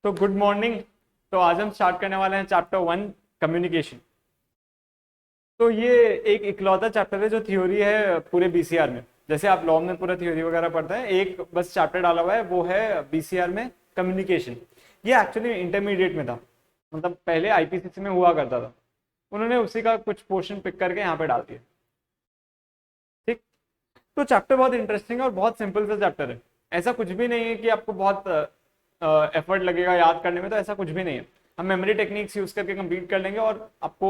तो good morning. तो आज हम स्टार्ट करने वाले हैं चैप्टर 1 कम्युनिकेशन। तो ये एक इकलौता चैप्टर है जो थ्योरी है पूरे बीसीआर में। जैसे आप लॉ में पूरा थ्योरी वगैरह पढ़ते हैं, एक बस चैप्टर डाला हुआ है, वो है बीसीआर में कम्युनिकेशन। ये एक्चुअली इंटरमीडिएट में था, मतलब पहले आईपीसीसी में हुआ करता था। उन्होंने उसी का कुछ पोर्शन पिक करके यहाँ पे डाल दिया। ठीक। तो चैप्टर बहुत इंटरेस्टिंग है और बहुत सिंपल सा चैप्टर है। ऐसा कुछ भी नहीं है कि आपको बहुत एफर्ट लगेगा याद करने में, तो ऐसा कुछ भी नहीं है। हम मेमोरी टेक्निक्स यूज करके कंप्लीट कर लेंगे और आपको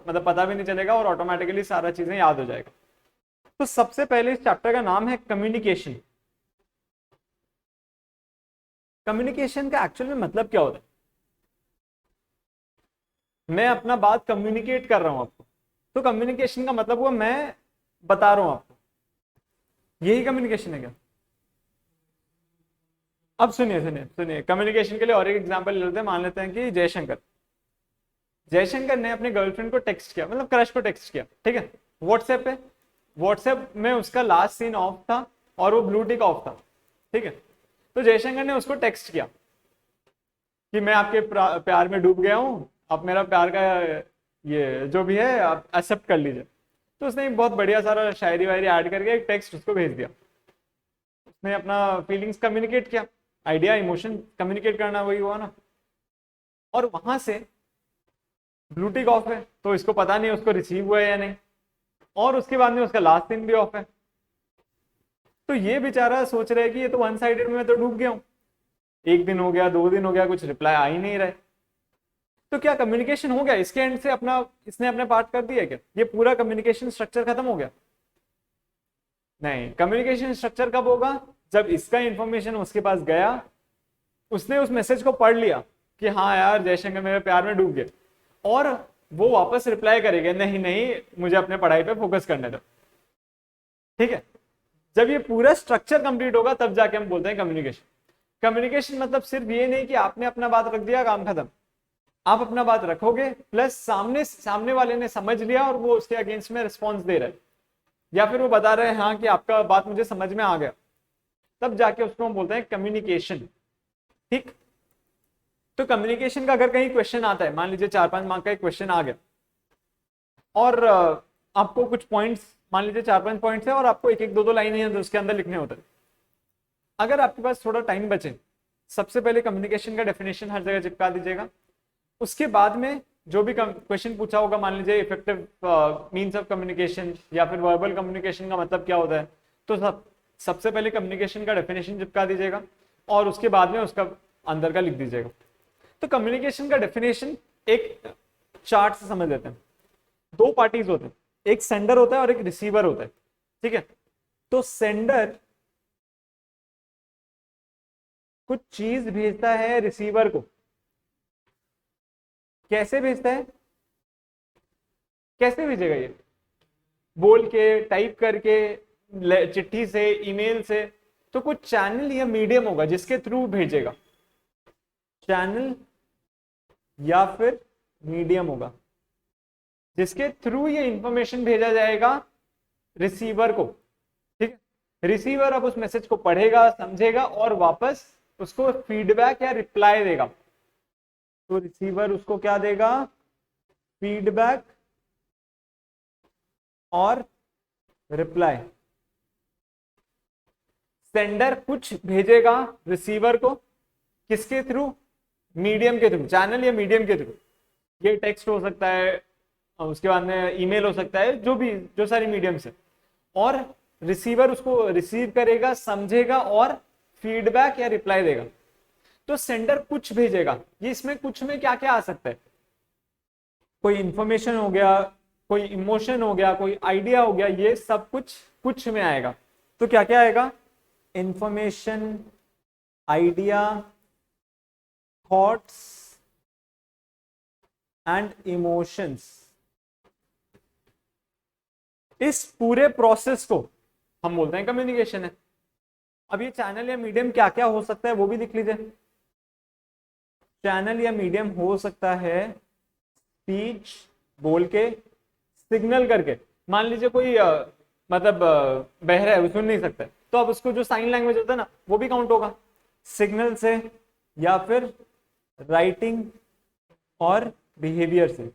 मतलब पता भी नहीं चलेगा और ऑटोमेटिकली सारा चीजें याद हो जाएगा। तो सबसे पहले इस चैप्टर का नाम है कम्युनिकेशन। कम्युनिकेशन का एक्चुअल में मतलब क्या होता है? मैं अपना बात कम्युनिकेट कर रहा हूं आपको, तो कम्युनिकेशन का मतलब हुआ मैं बता रहा हूं आपको। यही कम्युनिकेशन है क्या? अब सुनिए सुनिए सुनिए, कम्युनिकेशन के लिए और एक एग्जांपल ले लेते हैं। मान लेते हैं कि जयशंकर जयशंकर ने अपने गर्लफ्रेंड को टेक्स्ट किया, मतलब क्रश को टेक्स्ट किया, ठीक है, व्हाट्सएप पे। व्हाट्सएप में उसका लास्ट सीन ऑफ था और वो ब्लू टिक ऑफ था, ठीक है। तो जयशंकर ने उसको टेक्स्ट किया कि मैं आपके प्यार में डूब गया हूं, आप मेरा प्यार का ये जो भी है आप एक्सेप्ट कर लीजिए। तो उसने एक बहुत बढ़िया सारा शायरी वायरी ऐड करके एक टेक्स्ट उसको भेज दिया। उसने अपना फीलिंग्स कम्युनिकेट किया, आइडिया इमोशन कम्युनिकेट करना वही हुआ ना। और वहां से ब्लू टिक ऑफ है, तो इसको पता नहीं उसको रिसीव हुआ है या नहीं, और उसके बाद में उसका लास्ट सीन भी ऑफ है। तो ये बेचारा सोच रहा है कि ये तो वन साइडेड में मैं तो डूब गया हूं, एक दिन हो गया, 2 दिन हो गया, कुछ रिप्लाई आ ही नहीं रहा है। तो क्या कम्युनिकेशन हो गया इसके एंड से? अपना इसने अपने पार्ट कर दिया क्या? ये पूरा कम्युनिकेशन स्ट्रक्चर खत्म हो गया? नहीं, कम्युनिकेशन स्ट्रक्चर कब होगा? जब इसका इंफॉर्मेशन उसके पास गया, उसने उस मैसेज को पढ़ लिया कि हाँ यार जयशंकर मेरे प्यार में डूब गए, और वो वापस रिप्लाई करेगा नहीं नहीं मुझे अपने पढ़ाई पे फोकस करने दो, ठीक है। जब ये पूरा स्ट्रक्चर कंप्लीट होगा तब जाके हम बोलते हैं कम्युनिकेशन। कम्युनिकेशन मतलब सिर्फ ये नहीं कि आपने अपना बात रख दिया काम खत्म। आप अपना बात रखोगे प्लस सामने वाले ने समझ लिया और वो उसके अगेंस्ट में रिस्पॉन्स दे रहा है, या फिर वो बता रहे हैं हाँ कि आपका बात मुझे समझ में आ गया, तब जाके उसको हम बोलते हैं कम्युनिकेशन। ठीक। तो कम्युनिकेशन का अगर कहीं क्वेश्चन आता है, मान लीजिए 4-5 मार्क का एक क्वेश्चन आ गया और आपको कुछ पॉइंट्स, मान लीजिए 4-5 पॉइंट्स है और आपको एक एक दो दो लाइन उसके अंदर लिखने होते हैं। अगर आपके पास थोड़ा टाइम बचे, सबसे पहले कम्युनिकेशन का डेफिनेशन हर जगह चिपका दीजिएगा। उसके बाद में जो भी क्वेश्चन पूछा होगा, मान लीजिए इफेक्टिव मीन्स ऑफ कम्युनिकेशन या फिर वर्बल कम्युनिकेशन का मतलब क्या होता है, तो सबसे पहले कम्युनिकेशन का डेफिनेशन चिपका दीजिएगा और उसके बाद में उसका अंदर का लिख दीजिएगा। तो कम्युनिकेशन का डेफिनेशन एक चार्ट से समझ लेते हैं। दो पार्टीज होते हैं, एक सेंडर होता है और एक रिसीवर होता है, ठीक है। तो सेंडर कुछ चीज भेजता है रिसीवर को। कैसे भेजता है? कैसे भेजेगा ये? बोल के, टाइप करके, चिट्ठी से, ईमेल से। तो कुछ चैनल या मीडियम होगा जिसके थ्रू भेजेगा, चैनल या फिर मीडियम होगा जिसके थ्रू ये इंफॉर्मेशन भेजा जाएगा रिसीवर को, ठीक है। रिसीवर अब उस मैसेज को पढ़ेगा, समझेगा और वापस उसको फीडबैक या रिप्लाई देगा। तो रिसीवर उसको क्या देगा? फीडबैक और रिप्लाई। सेंडर कुछ भेजेगा रिसीवर को, किसके थ्रू? मीडियम के थ्रू, चैनल या मीडियम के थ्रू। ये टेक्स्ट हो सकता है, उसके बाद में ईमेल हो सकता है, जो भी, जो सारी मीडियम्स है। और रिसीवर उसको रिसीव करेगा, समझेगा और फीडबैक या रिप्लाई देगा। तो सेंडर कुछ भेजेगा, ये इसमें कुछ में क्या क्या आ सकता है? कोई इंफॉर्मेशन हो गया, कोई इमोशन हो गया, कोई आइडिया हो गया, ये सब कुछ में आएगा। तो क्या क्या आएगा? Information, idea, thoughts and emotions. इस पूरे प्रोसेस को हम बोलते हैं कम्युनिकेशन है। अब ये चैनल या मीडियम क्या क्या हो सकता है वो भी देख लीजिए। चैनल या मीडियम हो सकता है स्पीच, बोल के, सिग्नल करके। मान लीजिए कोई मतलब बहरा है, वो सुन नहीं सकता है, तो अब उसको जो साइन लैंग्वेज होता है ना वो भी काउंट होगा सिग्नल से, या फिर राइटिंग और बिहेवियर से।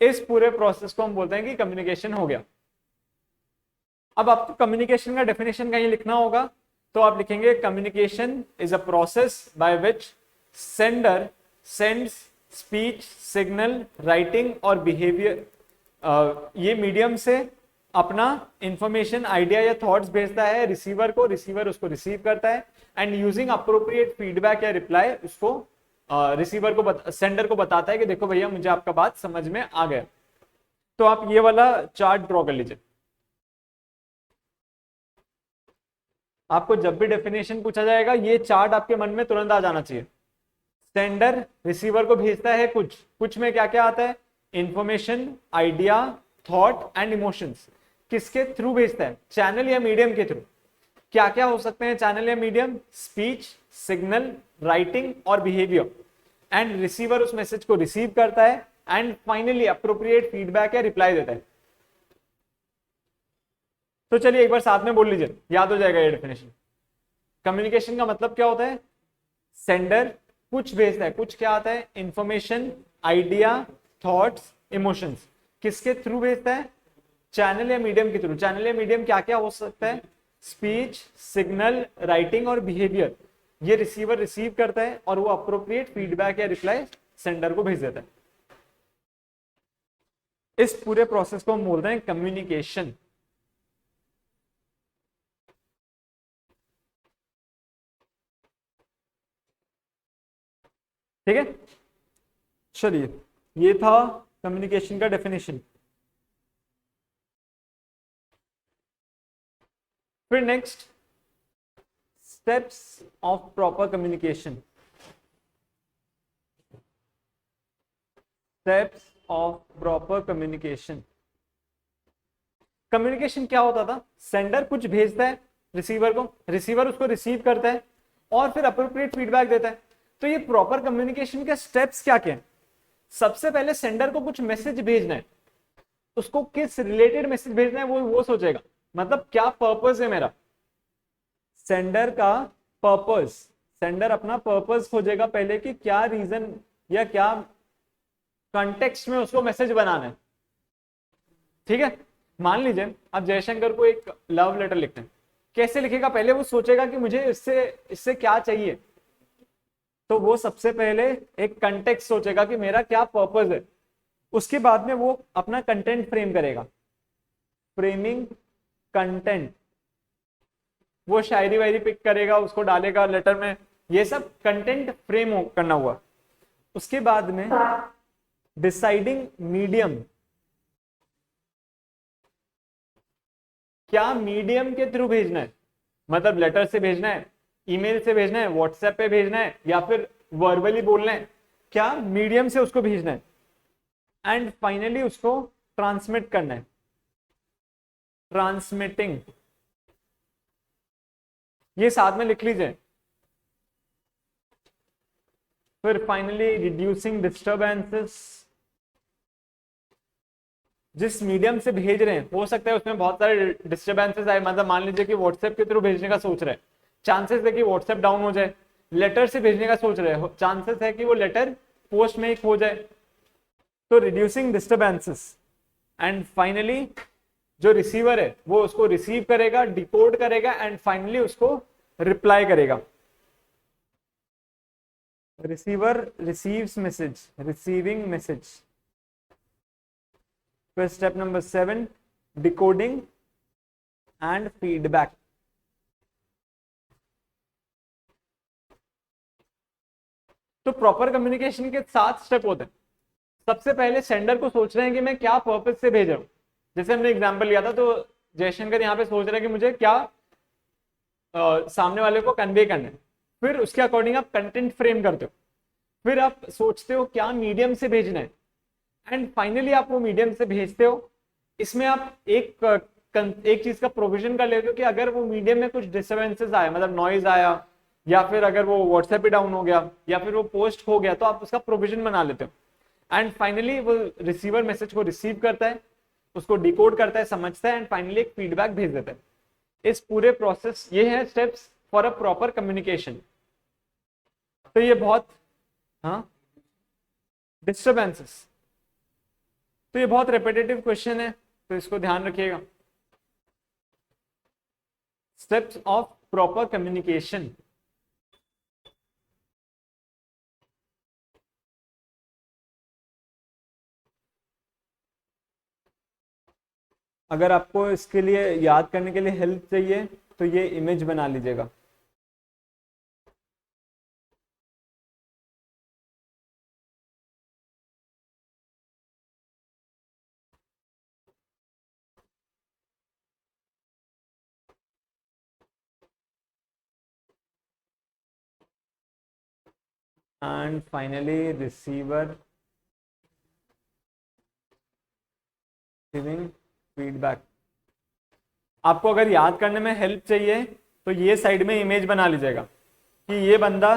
इस पूरे प्रोसेस को हम बोलते हैं कि कम्युनिकेशन हो गया। अब आपको कम्युनिकेशन का डेफिनेशन कहीं लिखना होगा, तो आप लिखेंगे communication is a process by which sender sends speech, signal, writing और बिहेवियर, ये मीडियम से अपना इंफॉर्मेशन, आइडिया या थॉट्स भेजता है रिसीवर को, रिसीवर उसको रिसीव करता है एंड यूजिंग अप्रोप्रिएट फीडबैक या रिप्लाई उसको रिसीवर को सेंडर को बताता है कि देखो भैया मुझे आपका बात समझ में आ गया। तो आप ये वाला चार्ट ड्रॉ कर लीजिए। आपको जब भी डेफिनेशन पूछा जाएगा ये चार्ट आपके मन में तुरंत आ जाना चाहिए। सेंडर रिसीवर को भेजता है कुछ में क्या क्या आता है, information, idea, thought and emotions. किसके थ्रू भेजता है, चैनल या मीडियम के थ्रू। क्या क्या हो सकते हैं चैनल या मीडियम, स्पीच, सिग्नल, राइटिंग और बिहेवियर। एंड रिसीवर उस मैसेज को रिसीव करता है एंड फाइनली अप्रोप्रिएट फीडबैक या रिप्लाई देता है। तो चलिए एक बार साथ में बोल लीजिए, याद हो जाएगा ये डेफिनेशन। कम्युनिकेशन का मतलब क्या होता है, सेंडर कुछ भेजता है, कुछ क्या आता है, इंफॉर्मेशन, आइडिया, थॉट्स, इमोशंस। किसके थ्रू भेजता है, चैनल या मीडियम के थ्रू। चैनल या मीडियम क्या क्या हो सकता है, स्पीच, सिग्नल, राइटिंग और बिहेवियर। ये रिसीवर रिसीव करता है और वो अप्रोप्रिएट फीडबैक या रिप्लाई सेंडर को भेज देता है। इस पूरे प्रोसेस को हम बोलते हैं कम्युनिकेशन। ठीक है, चलिए ये था कम्युनिकेशन का डेफिनेशन। फिर next, steps of proper communication. Steps of proper communication. Communication क्या होता था, सेंडर कुछ भेजता है रिसीवर को, रिसीवर उसको रिसीव करता है और फिर अप्रोप्रिएट फीडबैक देता है। तो ये प्रॉपर कम्युनिकेशन के स्टेप्स क्या क्या हैं। सबसे पहले सेंडर को कुछ मैसेज भेजना है, उसको किस रिलेटेड मैसेज भेजना है वो सोचेगा, मतलब क्या पर्पस है मेरा, सेंडर का पर्पस। सेंडर अपना पर्पस खोजेगा पहले कि क्या रीजन या क्या कॉन्टेक्स्ट में उसको मैसेज बनाना है। ठीक है, मान लीजिए आप जयशंकर को एक लव लेटर लिखते हैं, कैसे लिखेगा, पहले वो सोचेगा कि मुझे इससे क्या चाहिए। तो वो सबसे पहले एक कंटेक्स्ट सोचेगा कि मेरा क्या पर्पस है, उसके बाद में वो अपना कंटेंट फ्रेम करेगा, फ्रेमिंग कंटेंट। वो शायरी वायरी पिक करेगा, उसको डालेगा लेटर में, ये सब कंटेंट फ्रेम करना हुआ। उसके बाद में डिसाइडिंग मीडियम, क्या मीडियम के थ्रू भेजना है, मतलब लेटर से भेजना है, ईमेल से भेजना है, व्हाट्सएप पे भेजना है या फिर वर्बली बोलना है, क्या मीडियम से उसको भेजना है। एंड फाइनली उसको ट्रांसमिट करना है, ट्रांसमिटिंग। ये साथ में लिख लीजिए। फिर फाइनली रिड्यूसिंग डिस्टर्बेंसेस। जिस मीडियम से भेज रहे हैं हो सकता है उसमें बहुत सारे डिस्टर्बेंसेस आए, मतलब मान लीजिए कि व्हाट्सएप के थ्रू भेजने का सोच रहे हैं, चांसेस है कि व्हाट्सएप डाउन हो जाए। लेटर से भेजने का सोच रहे हैं, चांसेस है कि वो लेटर पोस्ट में ही खो जाए। तो रिड्यूसिंग डिस्टर्बेंसेस। एंड फाइनली जो रिसीवर है वो उसको रिसीव करेगा, डिकोड करेगा एंड फाइनली उसको रिप्लाई करेगा। Receiver receives message, receiving message. फिर step number 7, decoding and feedback. तो प्रॉपर कम्युनिकेशन के 7 स्टेप होते हैं। सबसे पहले सेंडर को सोच रहे हैं कि मैं क्या पर्पस से भेज रहा हूं। जैसे हमने एग्जांपल लिया था, तो जयशंकर यहाँ पे सोच रहे हैं कि मुझे क्या सामने वाले को कन्वे करना है। फिर उसके अकॉर्डिंग आप कंटेंट फ्रेम करते हो, फिर आप सोचते हो क्या मीडियम से भेजना है एंड फाइनली आप वो मीडियम से भेजते हो। इसमें आप एक चीज का प्रोविजन कर लेते हो कि अगर वो मीडियम में कुछ डिस्टर्बेंसेस आए, मतलब नॉइज आया या फिर अगर वो व्हाट्सएप पे डाउन हो गया या फिर वो पोस्ट हो गया, तो आप उसका प्रोविजन बना लेते हो। एंड फाइनली वो रिसीवर मैसेज को रिसीव करता है, उसको डिकोड करता है, समझता है एंड फाइनली एक फीडबैक भेज देता है। इस पूरे प्रोसेस, ये है steps for a proper communication. तो ये बहुत, हाँ, डिस्टर्बेंसेस, तो ये बहुत रिपीटेटिव क्वेश्चन है, तो इसको ध्यान रखिएगा। Steps of proper communication. अगर आपको इसके लिए याद करने के लिए हेल्प चाहिए तो ये इमेज बना लीजिएगा। And finally receiver giving feedback. आपको अगर याद करने में हेल्प चाहिए तो ये साइड में इमेज बना लीजिएगा कि ये बंदा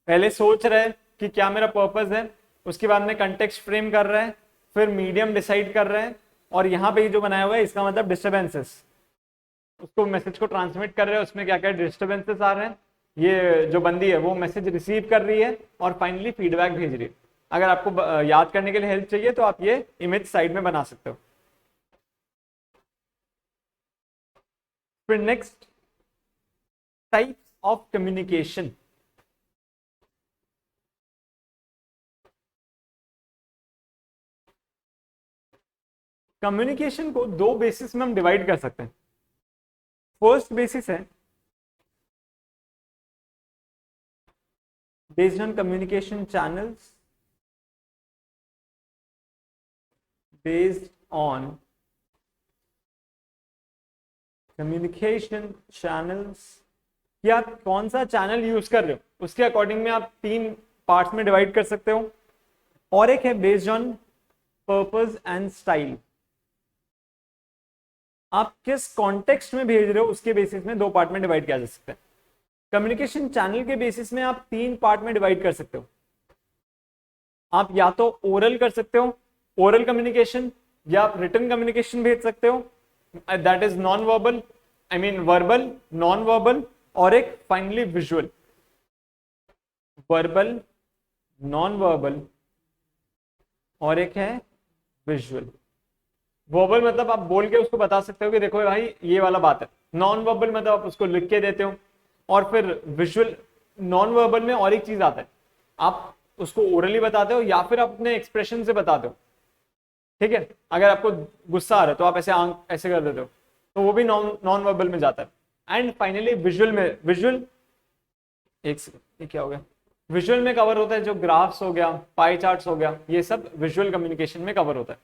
पहले सोच रहा है कि क्या मेरा पर्पस है, उसके बाद में कंटेक्स्ट फ्रेम कर रहा है, फिर मीडियम डिसाइड कर रहा है, और यहाँ पे जो बनाया हुआ है इसका मतलब डिस्टर्बेंसेस, उसको मैसेज को ट्रांसमिट कर रहे हैं, उसमें क्या क्या डिस्टर्बेंसेस आ रहे हैं, ये जो बंदी है वो मैसेज रिसीव कर रही है और फाइनली फीडबैक भेज रही है। अगर आपको याद करने के लिए हेल्प चाहिए तो आप ये इमेज साइड में बना सकते हो। फिर next, types of communication. Communication को दो बेसिस में हम डिवाइड कर सकते हैं। फर्स्ट बेसिस है based on communication channels, based on communication channels, कि आप कौन सा चैनल यूज कर रहे हो उसके अकॉर्डिंग में आप तीन पार्ट्स में डिवाइड कर सकते हो। और एक है based on purpose and style, आप किस कॉन्टेक्स्ट में भेज रहे हो उसके बेसिस में दो पार्ट में डिवाइड किया जा सकता है। कम्युनिकेशन चैनल के बेसिस में आप तीन पार्ट में डिवाइड कर सकते हो। आप या तो ओरल कर सकते हो, ओरल कम्युनिकेशन, या आप रिटन कम्युनिकेशन भेज सकते हो, that is non verbal, I mean verbal, non verbal, और एक finally visual. Verbal, non verbal, और एक है विजुअल। वर्बल मतलब आप बोल के उसको बता सकते हो कि देखो भाई ये वाला बात है। नॉन वर्बल मतलब आप उसको लिख के देते हो। और फिर विजुअल, नॉन वर्बल में और एक चीज आता है, आप उसको ओरली बताते हो या फिर आप अपने एक्सप्रेशन से बताते हो। ठीक है, अगर आपको गुस्सा आ रहा है तो आप ऐसे आंख ऐसे कर देते हो, तो वो भी नॉन वर्बल में जाता है। एंड फाइनली विजुअल में, विजुअल एक सेकंड, ये क्या हो गया, विजुअल में कवर होता है जो ग्राफ्स हो गया, पाई चार्ट्स हो गया, ये सब विजुअल कम्युनिकेशन में कवर होता है।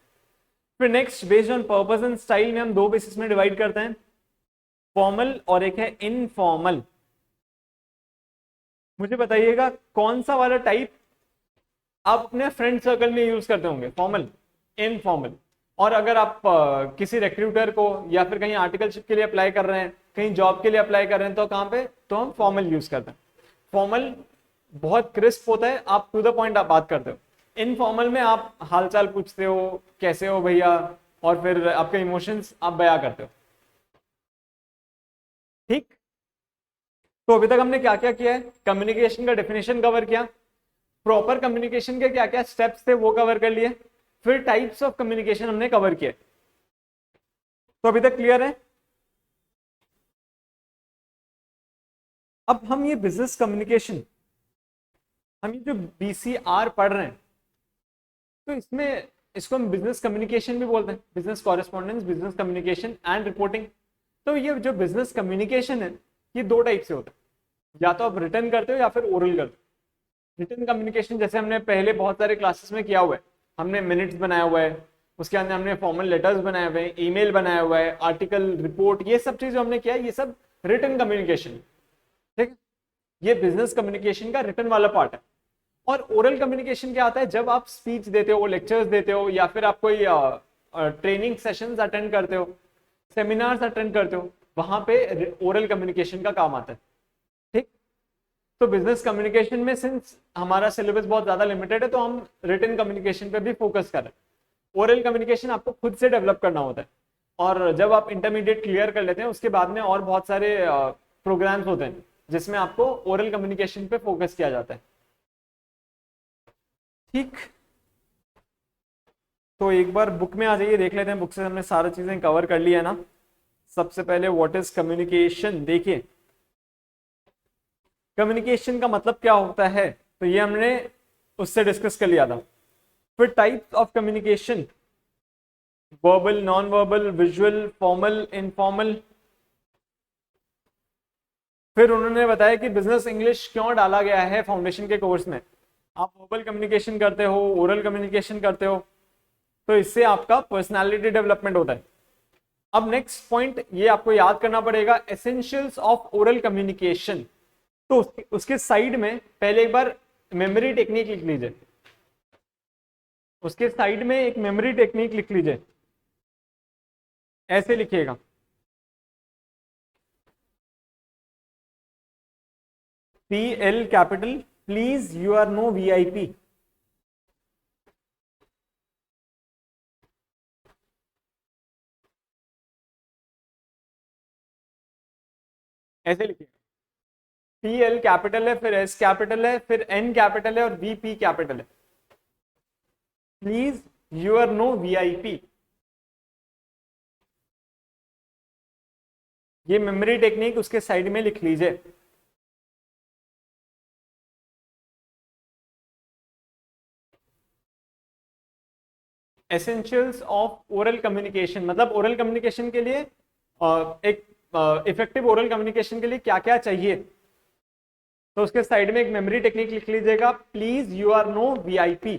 फिर next, based on purpose and style में हम दो बेसिस में डिवाइड करते हैं, फॉर्मल और एक है इनफॉर्मल। मुझे बताइएगा कौन सा वाला टाइप आप अपने फ्रेंड सर्कल में यूज करते होंगे, फॉर्मल, इनफॉर्मल। और अगर आप किसी रिक्रूटर को या फिर कहीं आर्टिकलशिप के लिए अप्लाई कर रहे हैं, कहीं जॉब के लिए अप्लाई कर रहे हैं, तो कहाँ पे, तो हम फॉर्मल यूज करते हैं। फॉर्मल बहुत क्रिस्प होता है, आप टू द पॉइंट आप बात करते हो। इनफॉर्मल में आप हालचाल पूछते हो, कैसे हो भैया, और फिर आपके इमोशंस आप बयां करते हो। ठीक, तो अभी तक हमने क्या क्या किया है, कम्युनिकेशन का डेफिनेशन कवर किया, प्रॉपर कम्युनिकेशन के क्या क्या स्टेप्स थे वो कवर कर लिए, फिर टाइप्स ऑफ कम्युनिकेशन हमने कवर किए। तो अभी तक क्लियर है। अब हम ये बिजनेस कम्युनिकेशन, हम ये जो BCR पढ़ रहे हैं, तो इसमें इसको हम बिजनेस कम्युनिकेशन भी बोलते हैं, business correspondence, business communication and reporting. तो ये जो बिजनेस कम्युनिकेशन है ये दो टाइप से होता है, या तो आप रिटर्न करते हो या फिर ओरल करते हो। रिटर्न कम्युनिकेशन जैसे हमने पहले बहुत सारे क्लासेस में किया हुआ है, हमने मिनट्स बनाया हुआ है, उसके अंदर हमने फॉर्मल लेटर्स बनाए हुए हैं, ईमेल बनाया हुआ है, आर्टिकल, रिपोर्ट, ये सब चीज हमने किया है, ये सब रिटर्न कम्युनिकेशन। ठीक, ये बिजनेस कम्युनिकेशन का रिटर्न वाला पार्ट है। और ओरल कम्युनिकेशन क्या आता है, जब आप स्पीच देते हो, लेक्चर्स देते हो, या फिर आप कोई ट्रेनिंग सेशंस अटेंड करते हो, सेमिनार्स अटेंड करते हो, वहां पे ओरल कम्युनिकेशन का काम आता है। ठीक, तो बिजनेस कम्युनिकेशन में सिंस हमारा सिलेबस बहुत ज्यादा लिमिटेड है, तो हम रिटन कम्युनिकेशन पे भी फोकस कर रहे हैं। ओरल कम्युनिकेशन आपको खुद से डेवलप करना होता है, और जब आप इंटरमीडिएट क्लियर कर लेते हैं उसके बाद में और बहुत सारे प्रोग्राम्स होते हैं जिसमें आपको ओरल कम्युनिकेशन पे फोकस किया जाता है। ठीक, तो एक बार बुक में आ जाइए, देख लेते हैं बुक से हमने सारी चीजें कवर कर लिया ना। सबसे पहले व्हाट इज कम्युनिकेशन, देखिए कम्युनिकेशन का मतलब क्या होता है, तो ये हमने उससे डिस्कस कर लिया था। फिर types of communication, verbal, non verbal, visual, formal, informal. फिर उन्होंने बताया कि बिजनेस इंग्लिश क्यों डाला गया है फाउंडेशन के कोर्स में। आप वर्बल कम्युनिकेशन करते हो, ओरल कम्युनिकेशन करते हो, तो इससे आपका पर्सनालिटी डेवलपमेंट होता है। अब नेक्स्ट पॉइंट ये आपको याद करना पड़ेगा, एसेंशियल्स ऑफ ओरल कम्युनिकेशन। तो उसके साइड में पहले एक बार मेमोरी टेक्निक लिख लीजिए, उसके साइड में एक मेमोरी टेक्निक लिख लीजिए, ऐसे लिखिएगा, PL capital, please you are no VIP। ऐसे लिखिएगा, PL कैपिटल है, फिर S कैपिटल है, फिर N कैपिटल है और VP कैपिटल है। Please you are no VIP। ये मेमोरी टेक्निक उसके साइड में लिख लीजिए। एसेंशियल्स ऑफ ओरल कम्युनिकेशन मतलब ओरल कम्युनिकेशन के लिए एक इफेक्टिव ओरल कम्युनिकेशन के लिए क्या क्या चाहिए, तो उसके साइड में एक मेमोरी टेक्निक लिख लीजिएगा, please you are no VIP।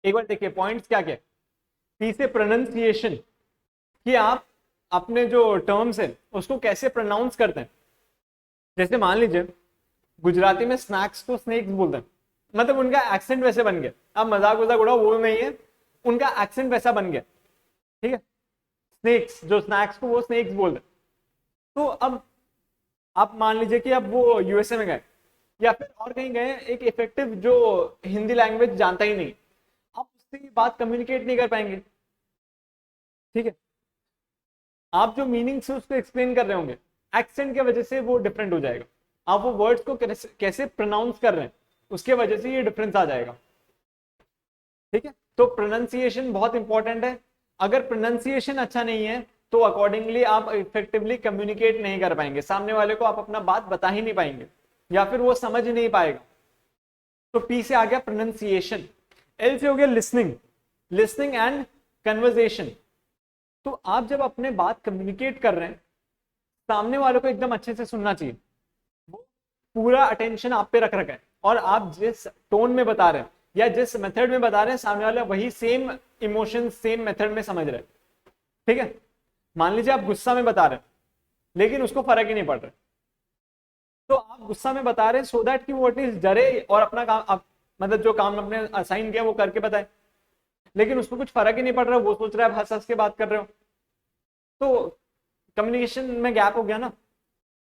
एक बार देखिए पॉइंट्स क्या क्या। पी से प्रोनाउंसिएशन, कि आप अपने जो टर्म्स है उसको कैसे प्रोनाउंस करते हैं। जैसे मान लीजिए गुजराती में स्नैक्स को स्नेक्स बोलते हैं, मतलब उनका एक्सेंट वैसे बन गया। अब मजाक वजाक उड़ा वो नहीं है, उनका एक्सेंट वैसा बन गया, ठीक है। स्नेक्स, जो स्नैक्स को वो स्नेक्स बोलते हैं। तो अब आप मान लीजिए कि अब वो USA में गए या फिर और कहीं गए, एक इफेक्टिव जो हिंदी लैंग्वेज जानता ही नहीं, आप उससे बात कम्युनिकेट नहीं कर पाएंगे, ठीक है। आप जो मीनिंग से उसको एक्सप्लेन कर रहे होंगे, एक्सेंट की वजह से वो डिफरेंट हो जाएगा। आप वो वर्ड्स को कैसे प्रोनाउंस कर रहे हैं उसके वजह से ये डिफरेंस आ जाएगा, ठीक है। तो प्रोनाउंसिएशन बहुत इंपॉर्टेंट है। अगर प्रोनाउंसिएशन अच्छा नहीं है तो अकॉर्डिंगली आप इफेक्टिवली कम्युनिकेट नहीं कर पाएंगे, सामने वाले को आप अपना बात बता ही नहीं पाएंगे या फिर वो समझ नहीं पाएगा। तो P से आ गया प्रोनाउंसिएशन। L से हो गया लिसनिंग, लिसनिंग एंड कन्वर्सेशन। तो आप जब अपने बात कम्युनिकेट कर रहे हैं, सामने वालों को एकदम अच्छे से सुनना चाहिए, वो पूरा अटेंशन आप पे रख रखा है, और आप जिस टोन में बता रहे हैं या जिस मेथड में बता रहे हैं, सामने वाला वही सेम इमोशन सेम मेथड में समझ रहे हैं, ठीक है। मान लीजिए आप गुस्सा में बता रहे हैं लेकिन उसको फर्क ही नहीं पड़ रहा, तो आप गुस्सा में बता रहे हैं सो दैट कि वो एटलीस्ट डरे और अपना काम मतलब जो काम आपने असाइन किया वो करके बताए, लेकिन उसको कुछ फर्क ही नहीं पड़ रहा, वो सोच रहा है हंस हंस के बात कर रहे हो, तो कम्युनिकेशन में गैप हो गया ना।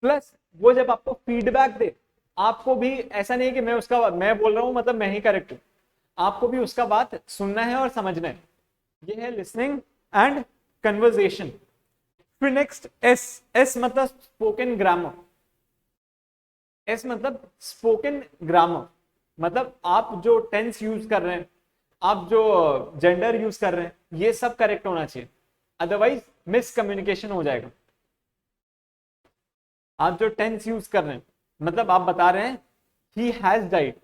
प्लस वो जब आपको फीडबैक दे, आपको भी ऐसा नहीं कि मैं बोल रहा हूं मतलब मैं ही करेक्ट हूं, आपको भी उसका बात सुनना है और समझना है। ये है लिसनिंग एंड कन्वर्सेशन। फिर नेक्स्ट एस मतलब स्पोकन ग्रामर। एस मतलब स्पोकन ग्रामर, मतलब आप जो टेंस यूज कर रहे हैं, आप जो जेंडर यूज कर रहे हैं, ये सब करेक्ट होना चाहिए, अदरवाइज मिसकम्युनिकेशन हो जाएगा। आप जो टेंस यूज कर रहे हैं, मतलब आप बता रहे हैं ही हैज डाइड,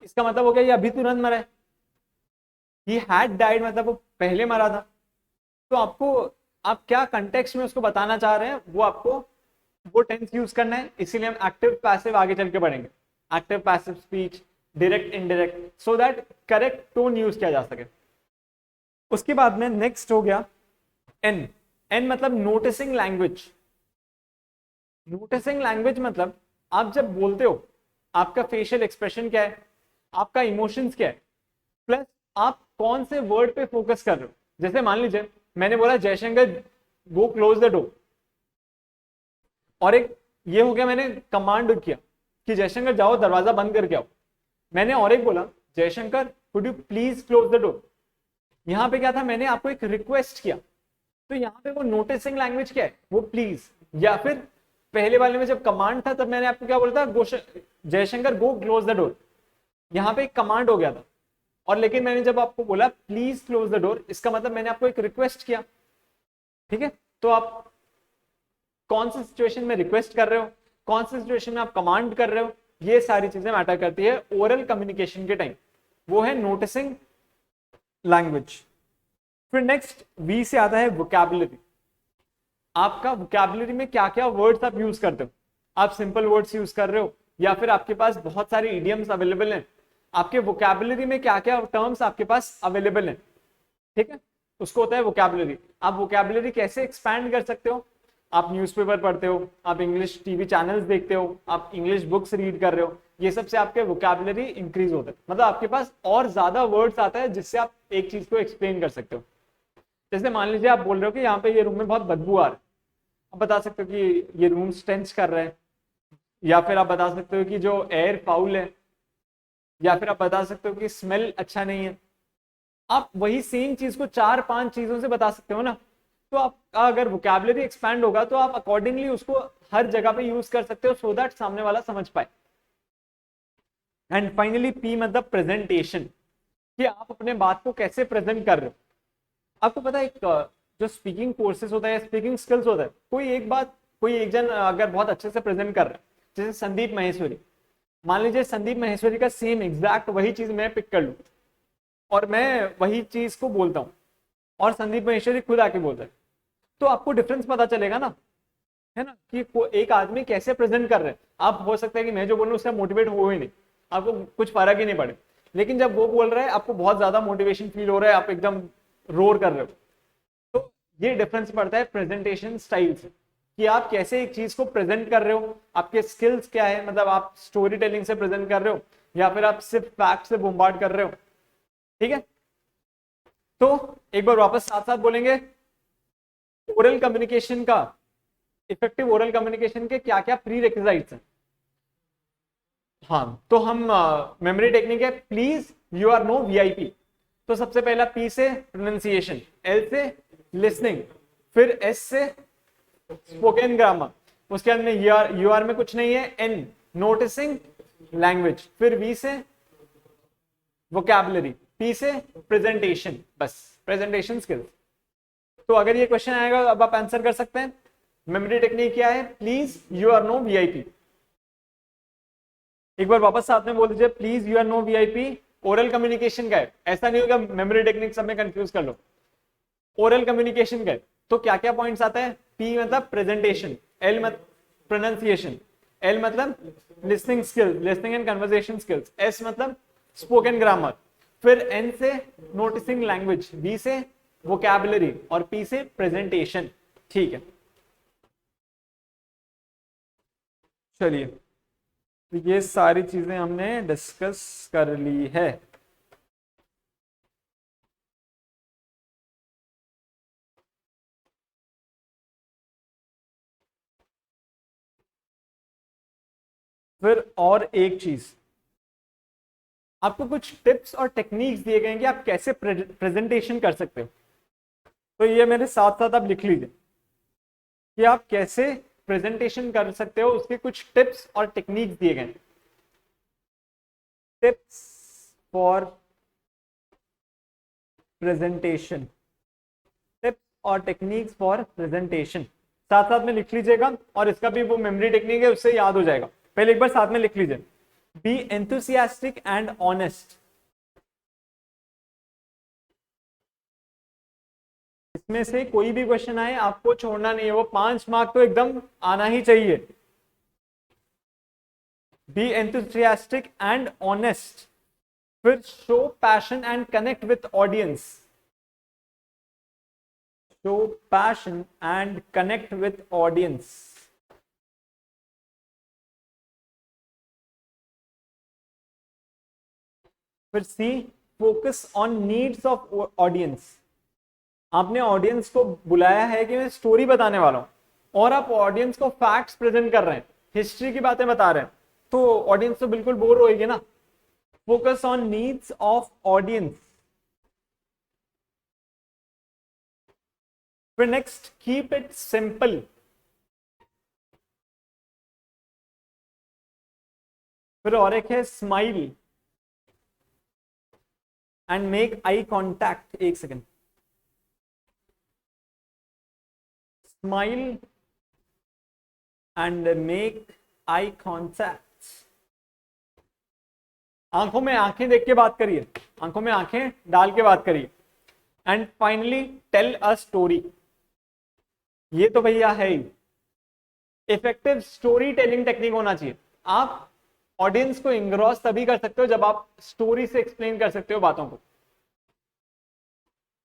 इसका मतलब हो गया ये अभी तुरंत मरा है। ही हैड डाइड मतलब वो पहले मरा था। तो आपको आप क्या कंटेक्स्ट में उसको बताना चाह रहे हैं, वो आपको वो टेंस यूज करना है। इसीलिए हम एक्टिव पैसिव आगे चल के पढ़ेंगे, active passive speech, direct indirect, so that correct tone use किया जा सके। उसके बाद में नेक्स्ट हो गया एन। एन मतलब नोटिसिंग लैंग्वेज। नोटिसिंग लैंग्वेज मतलब आप जब बोलते हो, आपका फेशियल एक्सप्रेशन क्या है, आपका इमोशंस क्या है, प्लस आप कौन से वर्ड पे फोकस कर रहे हो। जैसे मान लीजिए मैंने बोला Jaishankar go close the door, और एक ये हो गया मैंने कमांड किया कि जयशंकर जाओ दरवाजा बंद करके आओ। मैंने और एक बोला Jaishankar could you please close the door, यहाँ पे क्या था, मैंने आपको एक रिक्वेस्ट किया, तो यहाँ पे वो नोटिसिंग लैंग्वेज क्या है, वो प्लीज, या फिर पहले वाले में जब कमांड था तब मैंने आपको क्या बोला था, Jaishankar go close the door, यहाँ पे एक कमांड हो गया था। और लेकिन मैंने जब आपको बोला प्लीज क्लोज द डोर, इसका मतलब मैंने आपको एक रिक्वेस्ट किया, ठीक है। तो आप कौन सी सिचुएशन में रिक्वेस्ट कर रहे हो, कौन सी सिचुएशन में आप कमांड कर रहे हो, ये सारी चीजें मैटर करती है ओरल कम्युनिकेशन के टाइम, वो है नोटिसिंग लैंग्वेज। फिर नेक्स्ट वी से आता है वोकैबुलरी। आपका वोकैबुलरी में क्या क्या वर्ड्स आप यूज करते हो, आप सिंपल वर्ड्स यूज कर रहे हो या फिर आपके पास बहुत सारे इडियम्स अवेलेबल हैं, आपके वोकैबुलरी में क्या क्या टर्म्स आपके पास अवेलेबल हैं, ठीक है, उसको होता है वोकैबुलरी। आप वोकैबुलरी कैसे एक्सपैंड कर सकते हो, आप न्यूज़पेपर पढ़ते हो, आप इंग्लिश टीवी चैनल्स देखते हो, आप इंग्लिश बुक्स रीड कर रहे हो, ये सब से आपके वोकैबुलरी इंक्रीज होता है, मतलब आपके पास और ज्यादा वर्ड्स आता है जिससे आप एक चीज को एक्सप्लेन कर सकते हो। जैसे मान लीजिए आप बोल रहे हो कि यहाँ पे ये रूम में बहुत बदबू आ रहा है, आप बता सकते हो कि ये रूम स्टेंच कर रहा है, या फिर आप बता सकते हो कि जो एयर फाउल है, या फिर आप बता सकते हो कि स्मेल अच्छा नहीं है। आप वही सेम चीज को 4-5 चीजों से बता सकते हो ना, तो आपका अगर वोकैबुलरी एक्सपैंड होगा तो आप अकॉर्डिंगली उसको हर जगह पे यूज कर सकते हो, सो दैट सामने वाला समझ पाए। एंड फाइनली पी मतलब प्रेजेंटेशन, कि आप अपने बात को कैसे प्रेजेंट कर रहे हो। आपको पता है एक जो स्पीकिंग कोर्सेज होता है, स्पीकिंग स्किल्स होता है, कोई एक जन अगर बहुत अच्छे से प्रेजेंट कर रहा है, जैसे संदीप माहेश्वरी, मान लीजिए संदीप माहेश्वरी का सेम एग्जैक्ट वही चीज मैं पिक कर लूं और मैं वही चीज को बोलता हूँ और संदीप माहेश्वरी खुद आके बोलता है, तो आपको डिफरेंस पता चलेगा ना, है ना, कि एक आदमी कैसे प्रेजेंट कर रहे हैं। आप हो सकता है कि मैं जो बोल रहा हूँ उससे मोटिवेट हो ही नहीं, आपको कुछ फर्क ही नहीं पड़े, लेकिन जब वो बोल रहा है आपको बहुत ज्यादा मोटिवेशन फील हो रहा है, आप एकदम रोर कर रहे हो। तो ये डिफरेंस पड़ता है प्रेजेंटेशन स्टाइल से, कि आप कैसे एक चीज को प्रेजेंट कर रहे हो, आपके स्किल्स क्या है, मतलब आप स्टोरी टेलिंग से प्रेजेंट कर रहे हो या फिर आप सिर्फ फैक्ट से बोम्बार्ड कर रहे हो, ठीक है। तो एक बार वापस साथ साथ बोलेंगे, ओरल कम्युनिकेशन का, इफेक्टिव ओरल कम्युनिकेशन के क्या क्या प्री रिक्विजिट्स हैं। हाँ, तो हम मेमोरी टेक्निक है please you are no VIP, तो सबसे पहला पी से प्रोनाउंसिएशन, एल से लिसनिंग, फिर एस से स्पोकन ग्रामर, उसके अंदर यू आर में कुछ नहीं है, एन नोटिसिंग लैंग्वेज, फिर वी से वोकैबुलरी, पी से प्रेजेंटेशन, बस प्रेजेंटेशन स्किल्स। तो अगर ये क्वेश्चन आएगा अब आप आंसर कर सकते हैं। मेमोरी टेक्निक क्या है, please you are no VIP. एक बार वापस साथ में बोल दीजिए, please you are no VIP oral communication का है, ऐसा नहीं होगा मेमोरी टेक्निक सब में कंफ्यूज कर लो। ओरल कम्युनिकेशन का है तो क्या क्या पॉइंट्स आता है, पी मतलब प्रेजेंटेशन, एल मतलब प्रोनाउंसिएशन, एल मतलब listening skill, listening and conversation skills, S मतलब स्पोकन ग्रामर, फिर एन से नोटिसिंग लैंग्वेज, बी से वोकैबुलरी और पी से प्रेजेंटेशन, ठीक है। चलिए, तो ये सारी चीजें हमने डिस्कस कर ली है। फिर और एक चीज, आपको कुछ टिप्स और टेक्निक्स दिए गए हैं कि आप कैसे प्रेजेंटेशन कर सकते हो, तो ये मेरे साथ साथ आप लिख लीजिए कि आप कैसे प्रेजेंटेशन कर सकते हो, उसके कुछ टिप्स और टेक्निक्स दिए गए। टिप्स फॉर प्रेजेंटेशन, टिप्स और टेक्निक्स फॉर प्रेजेंटेशन साथ साथ में लिख लीजिएगा, और इसका भी वो मेमोरी टेक्निक है उससे याद हो जाएगा। पहले एक बार साथ में लिख लीजिए, बी एंथुसियास्टिक एंड ऑनेस्ट। इसमें से कोई भी क्वेश्चन आए आपको छोड़ना नहीं है, वो 5 मार्क तो एकदम आना ही चाहिए। बी एंथुसियास्टिक एंड ऑनेस्ट, फिर show passion and connect with audience, show passion and connect with audience, फिर see focus on needs of audience. आपने ऑडियंस को बुलाया है कि मैं स्टोरी बताने वाला हूं और आप ऑडियंस को फैक्ट्स प्रेजेंट कर रहे हैं, हिस्ट्री की बातें बता रहे हैं, तो ऑडियंस तो बिल्कुल बोर होएगी ना। Focus on needs of audience, फिर नेक्स्ट कीप इट सिंपल, फिर और एक है smile and make eye contact, एक second, smile and make eye contact, आंखों में आंखें देख के बात करिए, आंखों में आंखें डाल के बात करिए, and finally tell a story. ये तो भैया है ही, इफेक्टिव स्टोरी टेलिंग टेक्निक होना चाहिए। आप ऑडियंस को इंग्रॉस तभी कर सकते हो जब आप स्टोरी से एक्सप्लेन कर सकते हो बातों को।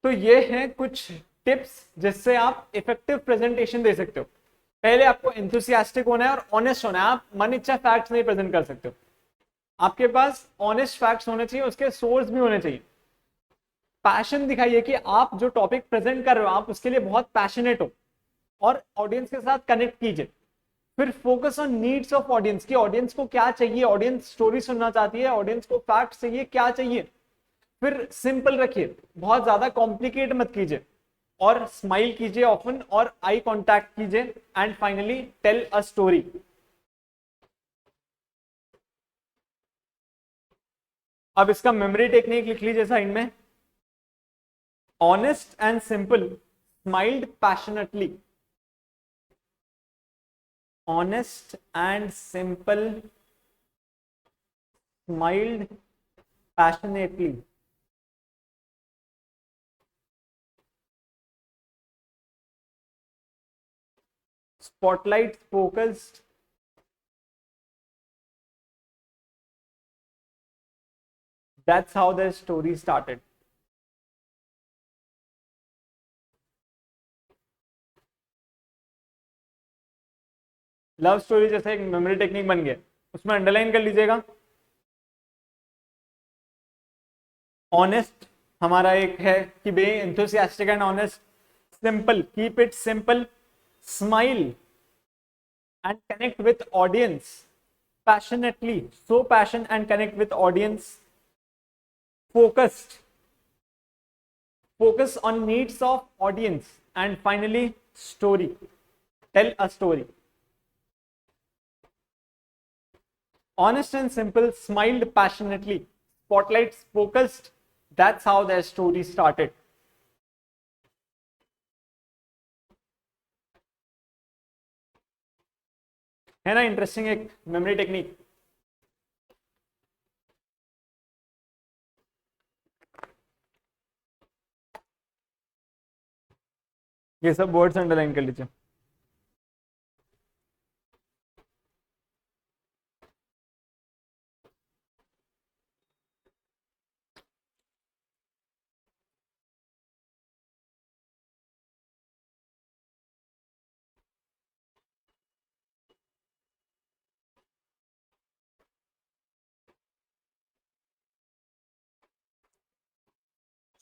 तो ये हैं कुछ टिप्स जिससे आप इफेक्टिव प्रेजेंटेशन दे सकते हो। पहले आपको एंथुसियास्टिक होना है और ऑनेस्ट होना है, आप मन इच्छा फैक्ट्स नहीं प्रेजेंट कर सकते हो, आपके पास ऑनेस्ट फैक्ट्स होने चाहिए, उसके सोर्स भी होने चाहिए। पैशन दिखाइए कि आप जो टॉपिक प्रेजेंट कर रहे हो आप उसके लिए बहुत पैशनेट हो, और ऑडियंस के साथ कनेक्ट कीजिए। फिर focus on needs of audience, की ऑडियंस को क्या चाहिए, ऑडियंस स्टोरी सुनना चाहती है, ऑडियंस को फैक्ट चाहिए, क्या चाहिए। फिर सिंपल रखिए, बहुत ज्यादा कॉम्प्लिकेट मत कीजिए, और स्माइल कीजिए ऑफन, और आई कांटेक्ट कीजिए, and finally tell a story. अब इसका मेमोरी टेक्निक लिख लीजिए साइड में, honest and simple, smiled passionately, honest and simple, smiled passionately. Spotlight focused, that's how the story started. Love story जैसे एक मेमोरी टेक्निक बन गया, उसमें अंडरलाइन कर लीजिएगा। ऑनेस्ट हमारा एक है कि be enthusiastic and honest, simple keep it simple, smile and connect with audience passionately, show passion and connect with audience, focused, focus on needs of audience, and finally story, tell a story. Honest and simple, smiled passionately, spotlights focused, that's how their story started. है ना interesting एक memory technique. ये सब words underline कर लीजिए।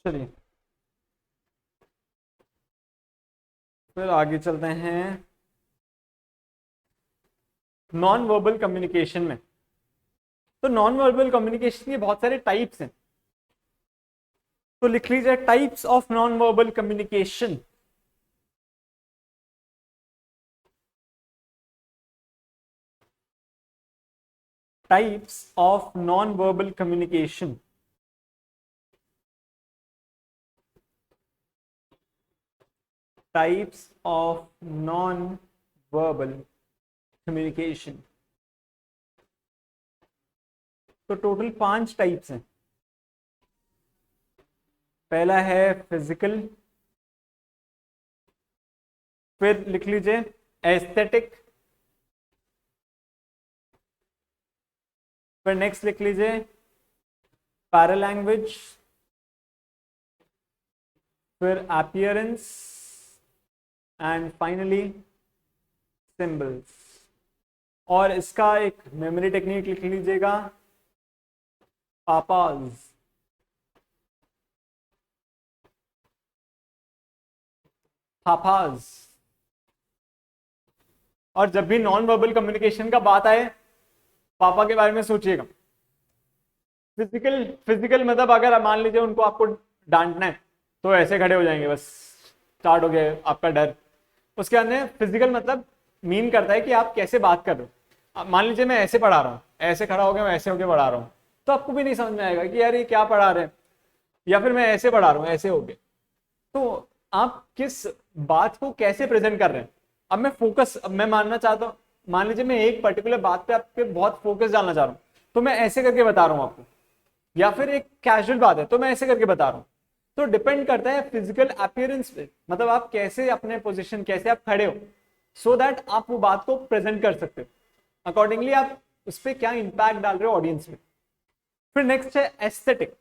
चलिए फिर आगे चलते हैं नॉन वर्बल कम्युनिकेशन में। तो नॉन वर्बल कम्युनिकेशन के बहुत सारे टाइप्स हैं, तो लिख लीजिए types of non verbal communication. Types of non verbal communication. Types of non verbal communication. तो टोटल 5 टाइप्स हैं। पहला है फिजिकल, फिर लिख लीजिए एस्थेटिक, फिर नेक्स्ट लिख लीजिए पैरालैंग्वेज, फिर अपीयरेंस, एंड फाइनली सिंबल्स। और इसका एक मेमोरी टेक्निक लिख लीजिएगा, पापाज, पापाज। और जब भी नॉन वर्बल कम्युनिकेशन का बात आए पापा के बारे में सोचिएगा। फिजिकल मतलब अगर मान लीजिए उनको आपको डांटना है तो ऐसे खड़े हो जाएंगे बस, स्टार्ट हो गया आपका डर। उसके बाद में फिजिकल मतलब मीन करता है कि आप कैसे बात कर रहे हो। मान लीजिए मैं ऐसे पढ़ा रहा हूँ, ऐसे खड़ा हो गया, मैं ऐसे होके पढ़ा रहा हूँ, तो आपको भी नहीं समझ में आएगा कि यार ये क्या पढ़ा रहे हैं। या फिर मैं ऐसे पढ़ा रहा हूँ, ऐसे हो गए, तो आप किस बात को कैसे प्रेजेंट कर रहे हैं। अब मैं मानना चाहता हूँ, मान लीजिए मैं एक पर्टिकुलर बात पे आपके बहुत फोकस डालना चाह रहा हूँ, तो मैं ऐसे करके बता रहा हूँ आपको। या फिर एक कैजुअल बात है तो मैं ऐसे करके बता रहा हूँ। तो डिपेंड करता है फिजिकल अपीयरेंस पे, मतलब आप कैसे अपने पोजीशन, कैसे आप खड़े हो, सो दैट आप वो बात को प्रेजेंट कर सकते हो। अकॉर्डिंगली आप उस पर क्या इंपैक्ट डाल रहे हो ऑडियंस में। फिर नेक्स्ट है एस्थेटिक।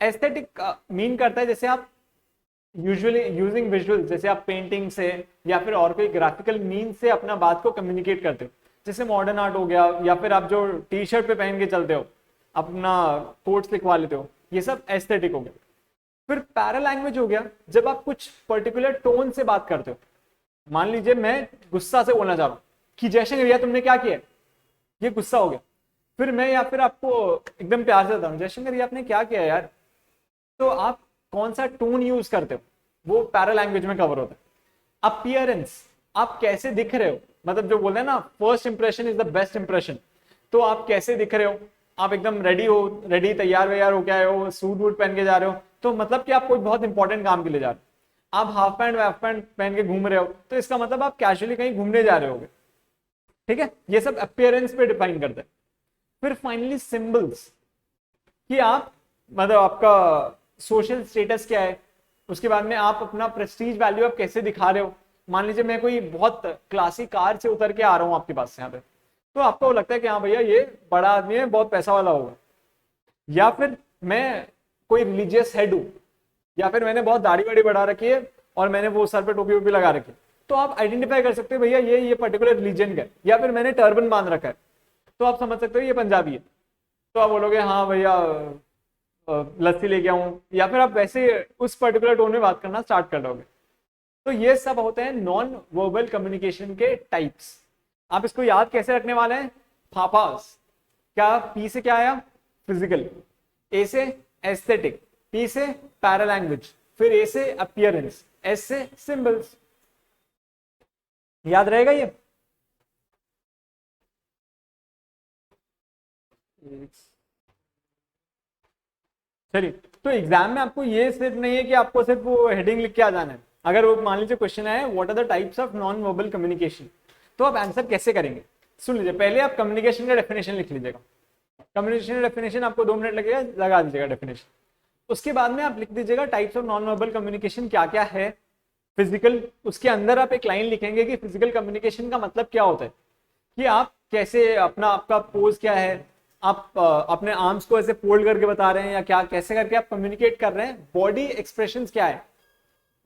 एस्थेटिक मीन करता है जैसे आप यूजुअली यूजिंग विजुअल, जैसे आप पेंटिंग से या फिर और कोई ग्राफिकल मीन से अपना बात को कम्युनिकेट करते हो, जैसे मॉडर्न आर्ट हो गया, या फिर आप जो टी शर्ट पे पहन के चलते हो, अपना कोट्स लिखवा लेते हो, ये सब एस्थेटिक हो गया। फिर पैरा लैंग्वेज हो गया, जब आप कुछ पर्टिकुलर टोन से बात करते हो। मान लीजिए मैं गुस्सा से बोलना चाह रहा हूँ कि जयशंकर भैया तुमने क्या किया, ये गुस्सा हो गया। फिर मैं या फिर आपको एकदम प्यार से बताऊँ, जयशंकर भैया आपने क्या किया यार, तो आप कौन सा टोन यूज करते हो, वो पैरा लैंग्वेज में कवर होता है। अपीयरेंस, आप कैसे दिख रहे हो, मतलब जो बोलते हैं ना first impression is the best impression, तो आप कैसे दिख रहे हो, आप एकदम रेडी हो, रेडी तैयार वैयार हो, क्या हो, सूट वूट पहन के जा रहे हो, तो मतलब कि आप कोई बहुत इंपॉर्टेंट काम के लिए जा रहे हो। आप हाफ पैंट पहन के घूम रहे हो, तो इसका मतलब आप कैजुअली कहीं घूमने जा रहे होगे। ठीक है, ये सब अपीयरेंस पे डिफाइन करते हैं। फिर फाइनली सिंबल्स, कि आप मतलब आपका सोशल स्टेटस क्या है, उसके बाद में आप अपना प्रेस्टीज वैल्यू आप कैसे दिखा रहे हो। मान लीजिए मैं कोई बहुत क्लासी कार से उतर के आ रहा हूँ आपके पास यहाँ पे, तो आपको लगता है कि हाँ भैया ये बड़ा आदमी है, बहुत पैसा वाला होगा। या फिर मैं कोई रिलीजियस हेड हूँ, या फिर मैंने बहुत दाढ़ी वाड़ी बढ़ा रखी है और मैंने वो सर पे टोपी वोपी लगा रखी है, तो आप आइडेंटिफाई कर सकते हो भैया ये पर्टिकुलर रिलीजन का है। या फिर मैंने टर्बन बांध रखा है, तो आप समझ सकते हो ये पंजाबी है, तो आप बोलोगे हाँ भैया लस्सी लेके आऊं, या फिर आप वैसे उस पर्टिकुलर टोन में बात करना स्टार्ट कर दोगे। तो ये सब होते हैं नॉन वर्बल कम्युनिकेशन के टाइप्स। आप इसको याद कैसे रखने वाले हैं, फाफास। क्या पी से क्या आया, फिजिकल, ए से एस्थेटिक, पी से पैरा लैंग्वेज, फिर ए से अपीयरेंस, एस से सिंबल्स। याद रहेगा ये। चलिए, तो एग्जाम में आपको ये सिर्फ नहीं है कि आपको सिर्फ वो हेडिंग लिख के आ जाना है। अगर वो मान लीजिए क्वेश्चन है what are the types of non verbal communication, तो आप आंसर कैसे करेंगे। सुन लीजिए, पहले आप कम्युनिकेशन का डेफिनेशन लिख लीजिएगा। कम्युनिकेशन डेफिनेशन आपको 2 मिनट लगेगा, लगा दीजिएगा डेफिनेशन। उसके बाद में आप लिख दीजिएगा types of non verbal communication क्या क्या है। फिजिकल, उसके अंदर आप एक लाइन लिखेंगे कि फिजिकल कम्युनिकेशन का मतलब क्या होता है, कि आप कैसे अपना, आपका पोज क्या है, आप अपने आर्म्स को ऐसे फोल्ड करके बता रहे हैं या क्या, कैसे करके आप कम्युनिकेट कर रहे हैं, बॉडी एक्सप्रेशंस क्या है,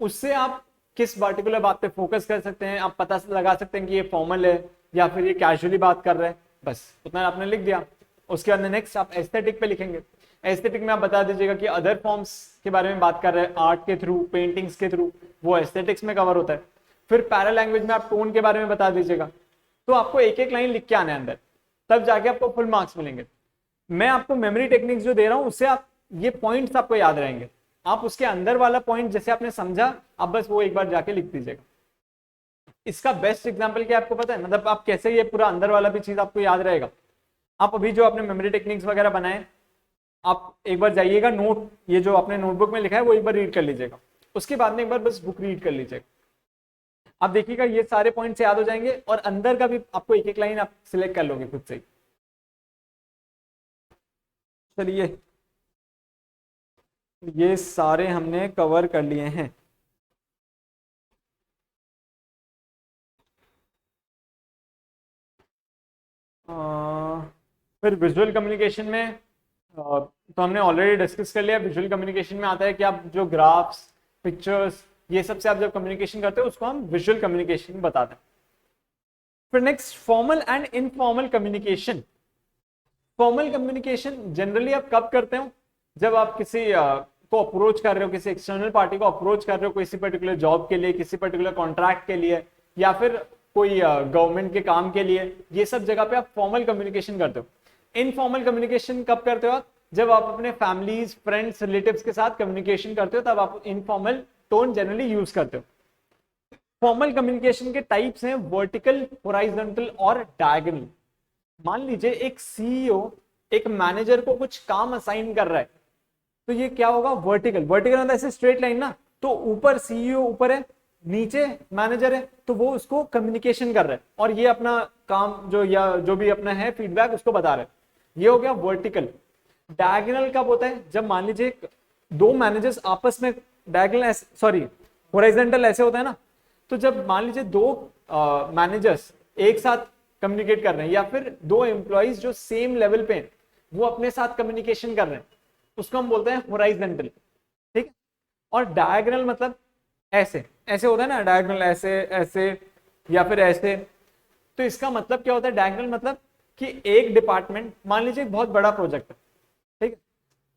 उससे आप किस पर्टिकुलर बात पे फोकस कर सकते हैं। आप पता लगा सकते हैं कि ये फॉर्मल है या फिर ये कैजुअली बात कर रहे हैं। बस उतना आपने लिख दिया। उसके बाद नेक्स्ट आप एस्थेटिक पे लिखेंगे। एस्थेटिक में आप बता दीजिएगा कि अदर फॉर्म्स के बारे में बात कर रहे हैं, आर्ट के थ्रू, पेंटिंग्स के थ्रू, वो एस्थेटिक्स में कवर होता है। फिर पैरा लैंग्वेज में आप टोन के बारे में बता दीजिएगा। तो आपको एक एक लाइन लिख के आना है अंदर, तब जाके आपको फुल मार्क्स मिलेंगे। मैं आपको मेमोरी टेक्निक्स जो दे रहा हूं उससे आप ये पॉइंट्स आपको याद रहेंगे। आप उसके अंदर वाला पॉइंट जैसे आपने समझा, आप बस वो एक बार जाके लिख दीजिएगा। इसका बेस्ट एग्जांपल क्या आपको पता है, मतलब आप कैसे ये पूरा अंदर वाला भी चीज आपको याद रहेगा। आप अभी जो आपने मेमोरी टेक्निक्स वगैरह बनाए, आप एक बार जाइएगा, नोट ये जो आपने नोटबुक में लिखा है वो एक बार रीड कर लीजिएगा। उसके बाद में एक बार बस बुक रीड कर लीजिएगा। आप देखिएगा ये सारे पॉइंट्स याद हो जाएंगे, और अंदर का भी आपको एक एक लाइन आप सिलेक्ट कर लोगे खुद से। चलिए, ये सारे हमने कवर कर लिए हैं। फिर विजुअल कम्युनिकेशन में तो हमने ऑलरेडी डिस्कस कर लिया। विजुअल कम्युनिकेशन में आता है कि आप जो ग्राफ्स, पिक्चर्स, ये सब से आप जब कम्युनिकेशन करते हो उसको हम विजुअल कम्युनिकेशन बताते हैं। फिर next formal and informal communication. Formal communication generally आप कब करते हो, जब आप किसी को अप्रोच कर रहे हो, किसी एक्सटर्नल पार्टी को अप्रोच कर रहे हो किसी पर्टिकुलर जॉब के लिए, किसी पर्टिकुलर कॉन्ट्रैक्ट के लिए, या फिर कोई गवर्नमेंट के काम के लिए। ये सब जगह पे आप फॉर्मल कम्युनिकेशन करते हो। इनफॉर्मल कम्युनिकेशन कब करते हो आप, जब आप अपने फैमिलीज, फ्रेंड्स, रिलेटिव्स के साथ कम्युनिकेशन करते हो, तब आप इनफॉर्मल टोन जनरली यूज करते हो। फॉर्मल कम्युनिकेशन के टाइप्स हैं वर्टिकल, हॉरिजॉन्टल और डायगोनल। मान लीजिए एक सीईओ एक मैनेजर को कुछ काम असाइन कर रहा है, तो ये क्या होगा, वर्टिकल। वर्टिकल मतलब ऐसे स्ट्रेट लाइन ना, तो ऊपर सीईओ ऊपर है, नीचे मैनेजर है, तो वो उसको कम्युनिकेशन कर रहा है और ये अपना काम जो या जो भी अपना है फीडबैक उसको बता रहा है, ये हो गया वर्टिकल। डायगोनल कब होता है, जब मान लीजिए दो मैनेजर्स आपस में, डायगोनल सॉरी हॉरिजॉन्टल ऐसे होता है ना, तो जब मान लीजिए दो मैनेजर्स एक साथ कम्युनिकेट कर रहे हैं या फिर दो एम्प्लॉइज जो सेम लेवल पे हैं वो अपने साथ कम्युनिकेशन कर रहे हैं, उसको हम बोलते हैं हॉरिजॉन्टल, ठीक है। और डायगोनल मतलब ऐसे ऐसे होता है ना, डायगोनल ऐसे ऐसे या फिर ऐसे। तो इसका मतलब क्या होता है, डायगोनल मतलब कि एक डिपार्टमेंट, मान लीजिए एक बहुत बड़ा प्रोजेक्ट है, ठीक है,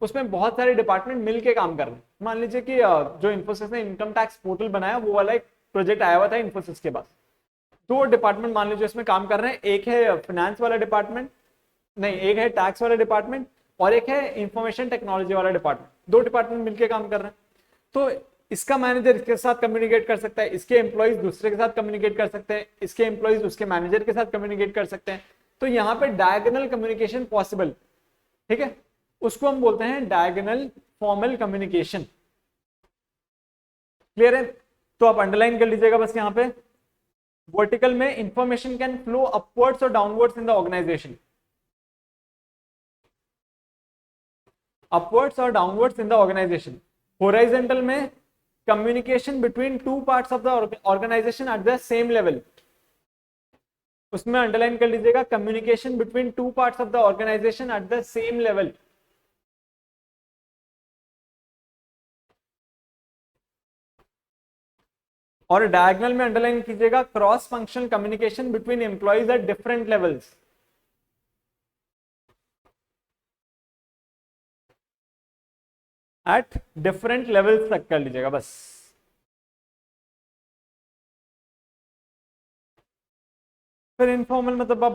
उसमें बहुत सारे डिपार्टमेंट मिलके काम कर रहे हैं। मान लीजिए कि जो इन्फोसिस ने इनकम टैक्स पोर्टल बनाया वो वाला एक प्रोजेक्ट आया हुआ था इन्फोसिस के पास। दो डिपार्टमेंट मान लीजिए इसमें काम कर रहे हैं, एक है फाइनेंस वाला डिपार्टमेंट, नहीं एक है टैक्स वाला डिपार्टमेंट और एक है इंफॉर्मेशन टेक्नोलॉजी वाला डिपार्टमेंट। दो डिपार्टमेंट मिलकर काम कर रहे हैं, तो इसका मैनेजर इसके साथ कम्युनिकेट कर सकता है, इसके एम्प्लॉइज दूसरे के साथ कम्युनिकेट कर सकते हैं, इसके एम्प्लॉइज उसके मैनेजर के साथ कम्युनिकेट कर सकते हैं। तो यहाँ पे डायगोनल कम्युनिकेशन पॉसिबल, ठीक है, उसको हम बोलते हैं डायगोनल फॉर्मल कम्युनिकेशन। क्लियर है, तो आप अंडरलाइन कर लीजिएगा बस यहाँ पे। वर्टिकल में इंफॉर्मेशन कैन फ्लो अपवर्ड्स और downwards in the organisation, upwards और downwards in the organisation. Horizontal में communication between two parts of the organisation at the same level, उसमें अंडरलाइन कर लीजिएगा, communication between two parts of the organisation at the same level. और diagonal में underline कीजिएगा, cross functional communication between employees at different levels. At different levels तक कर लीजिएगा बस। फिर इनफॉर्मल मतलब आप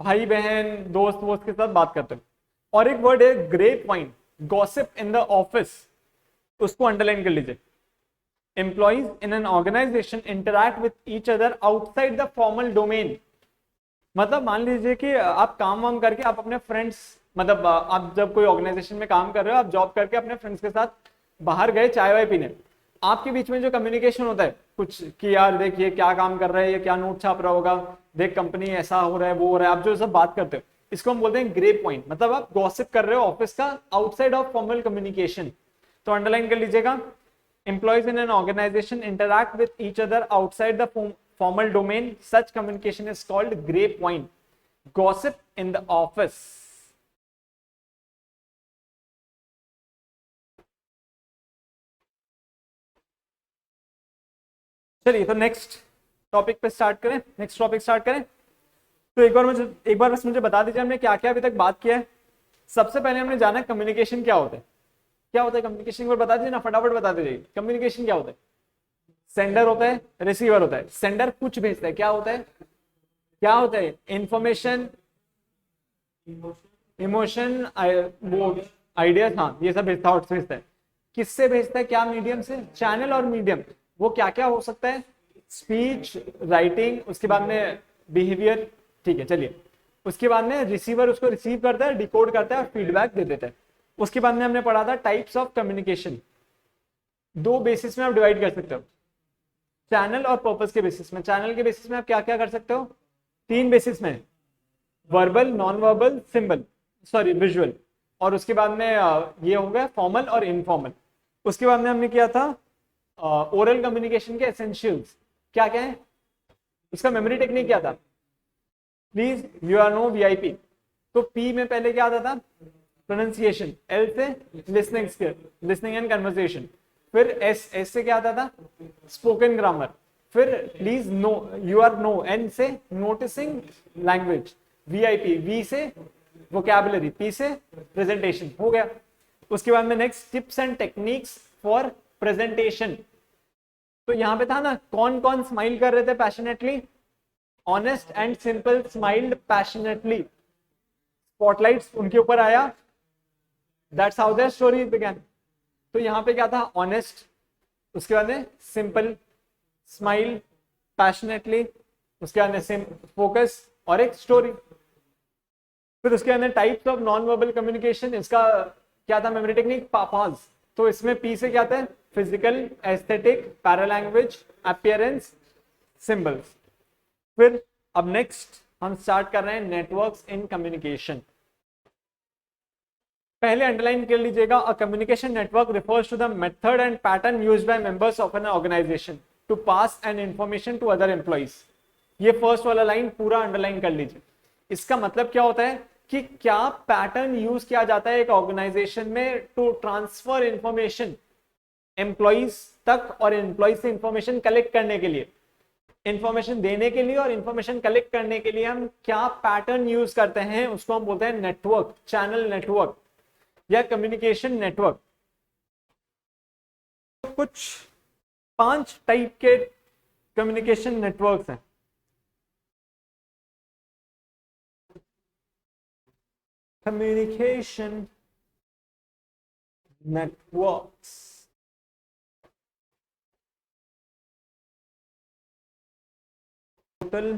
भाई बहन दोस्त वोस्त के साथ बात करते हो। और एक वर्ड है grey point, gossip in the office, उसको अंडरलाइन कर लीजिए। Employees in an organisation interact with each other outside the formal domain. मतलब मान लीजिए कि आप काम वाम करके आप अपने फ्रेंड्स, मतलब आप जब कोई ऑर्गेनाइजेशन में काम कर रहे हो, आप जॉब करके अपने फ्रेंड्स के साथ बाहर गए चाय वाय पीने, आपके बीच में जो कम्युनिकेशन होता है कुछ कि यार देख ये क्या काम कर रहा है, ये क्या नोट छाप रहा होगा, देख कंपनी ऐसा हो रहा है वो हो रहा है, आप जो सब बात करते हो, इसको हम बोलते हैं ग्रे पॉइंट। मतलब आप गॉसिप कर रहे हो ऑफिस का आउटसाइड ऑफ फॉर्मल कम्युनिकेशन। तो अंडरलाइन कर लीजिएगा, employees in an organisation interact with each other outside the formal domain, such communication is called grey point, gossip in the office. चलिए तो नेक्स्ट टॉपिक पे स्टार्ट करें, next topic start करें। तो एक बार बस मुझे बता दीजिए हमने क्या क्या अभी तक बात किया है। सबसे पहले हमने जाना कम्युनिकेशन क्या होता है, क्या होता है कम्युनिकेशन, को बता दीजिए ना, फटाफट बता दीजिए कम्युनिकेशन क्या होता है। सेंडर होता है, रिसीवर होता है। सेंडर कुछ भेजता है, क्या होता है, क्या होता है, इंफॉर्मेशन, इमोशन, वो आइडियाज, हाँ ये सब भेजता है। किससे भेजता है, क्या मीडियम से, चैनल और मीडियम, वो क्या क्या हो सकता है, स्पीच, राइटिंग, उसके बाद में बिहेवियर, ठीक है चलिए। उसके बाद में रिसीवर उसको रिसीव करता है, डिकोड करता है और फीडबैक दे देता है। उसके बाद में हमने पढ़ा था टाइप्स ऑफ कम्युनिकेशन, दो बेसिस में आप डिवाइड कर सकते हो, चैनल और पर्पस के बेसिस में। चैनल के बेसिस में आप क्या क्या कर सकते हो, तीन बेसिस में, verbal, non verbal, symbol, sorry visual, और उसके बाद में ये हो गया फॉर्मल और इनफॉर्मल। उसके बाद में हमने किया था ओरल कम्युनिकेशन के एसेंशियल्स, क्या क्या है, उसका मेमोरी टेक्निक क्या था, please you are no VIP. तो पी में पहले क्या आता था, प्रोनाउंसिएशन, एल से listening skill, listening and conversation, फिर एस से क्या आता था, स्पोकन ग्रामर, फिर please no you are no, N से नोटिसिंग लैंग्वेज, वीआईपी, वी से वोकैबुलरी, पी से प्रेजेंटेशन, हो गया। उसके बाद में next tips and techniques for presentation. तो यहां पे था ना, कौन कौन स्माइल कर रहे थे passionately, honest and simple smiled passionately, spotlights उनके ऊपर आया, that's how their story began. तो यहाँ पे क्या था, ऑनेस्ट, उसके बाद में सिंपल, स्माइल, पैशनेटली, उसके बाद में फोकस और एक स्टोरी। फिर उसके अंदर types of non verbal communication, इसका क्या था मेमोरी टेक्निक, पापाज। तो इसमें पी से क्या था, physical, aesthetic, paralanguage, appearance, symbols. फिर अब नेक्स्ट हम स्टार्ट कर रहे हैं नेटवर्क्स इन कम्युनिकेशन। पहले अंडरलाइन कर लीजिएगा, a communication network refers to the method and pattern used by members of an organization to pass an information to other employees. ये फर्स्ट वाला लाइन पूरा अंडरलाइन कर लीजिए। इसका मतलब क्या होता है कि क्या पैटर्न यूज किया जाता है एक ऑर्गेनाइजेशन में टू ट्रांसफर इंफॉर्मेशन एम्प्लॉइज तक और एम्प्लॉइज से इंफॉर्मेशन कलेक्ट करने के लिए, इंफॉर्मेशन देने के लिए और इंफॉर्मेशन कलेक्ट करने के लिए हम क्या पैटर्न यूज करते हैं, उसको हम बोलते हैं नेटवर्क, चैनल नेटवर्क या कम्युनिकेशन नेटवर्क। कुछ 5 टाइप के कम्युनिकेशन नेटवर्क्स हैं। कम्युनिकेशन नेटवर्क्स, टोटल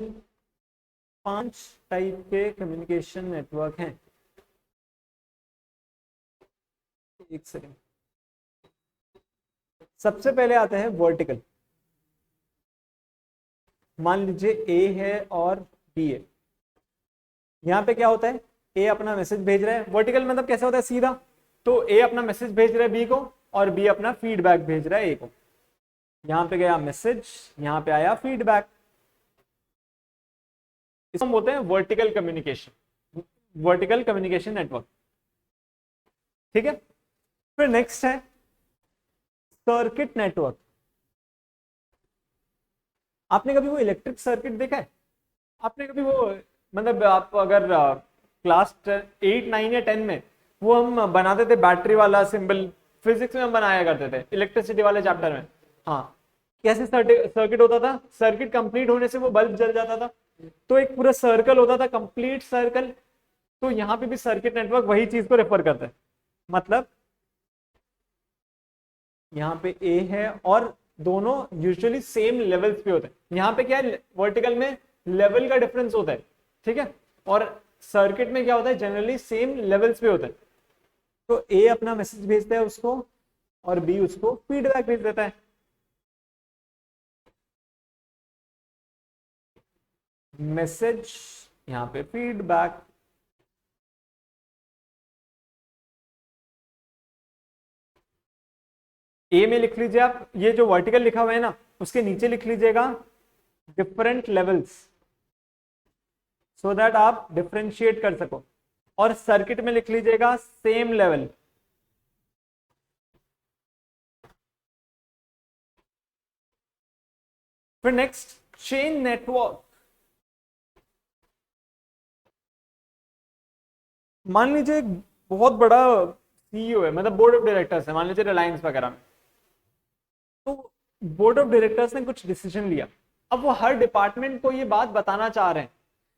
5 टाइप के कम्युनिकेशन नेटवर्क हैं। एक सेकेंड। सबसे पहले आता है वर्टिकल। मान लीजिए ए है और बी है। यहां पे क्या होता है, ए अपना मैसेज भेज रहा है। वर्टिकल मतलब कैसे होता है, सीधा। तो ए अपना मैसेज भेज रहा है बी को और बी अपना फीडबैक भेज रहा है ए को। यहां पे गया मैसेज, यहां पे आया फीडबैक। इसको हम बोलते हैं vertical communication, vertical communication network. ठीक है। फिर नेक्स्ट है सर्किट नेटवर्क। आपने कभी वो इलेक्ट्रिक सर्किट देखा है? आपने कभी वो, मतलब आप अगर क्लास 8, 9 या 10 में वो हम बनाते थे बैटरी वाला सिंबल, फिजिक्स में हम बनाया करते थे इलेक्ट्रिसिटी वाले चैप्टर में। हाँ, कैसे सर्किट होता था, सर्किट कंप्लीट होने से वो बल्ब जल जाता था। तो एक पूरा सर्कल होता था, कंप्लीट सर्कल। तो यहाँ पे भी सर्किट नेटवर्क वही चीज को रेफर करता है। मतलब यहाँ पे ए है और दोनों यूजुअली सेम लेवल्स पे होते हैं। यहाँ पे क्या है, वर्टिकल में लेवल का डिफरेंस होता है, ठीक है। और सर्किट में क्या होता है, जनरली सेम लेवल्स पे होता है। तो ए अपना मैसेज भेजता है उसको और बी उसको फीडबैक भेज देता है। मैसेज, यहाँ पे फीडबैक। ए में लिख लीजिए आप, ये जो वर्टिकल लिखा हुआ है ना, उसके नीचे लिख लीजिएगा डिफरेंट लेवल्स, सो दैट आप डिफरेंशिएट कर सको। और सर्किट में लिख लीजिएगा सेम लेवल। फिर नेक्स्ट चेन नेटवर्क। मान लीजिए एक बहुत बड़ा सीईओ है, मतलब बोर्ड ऑफ डायरेक्टर्स है, मान लीजिए रिलायंस वगैरह में। तो बोर्ड ऑफ डायरेक्टर्स ने कुछ डिसीजन लिया। अब वो हर डिपार्टमेंट को ये बात बताना चाह रहे हैं।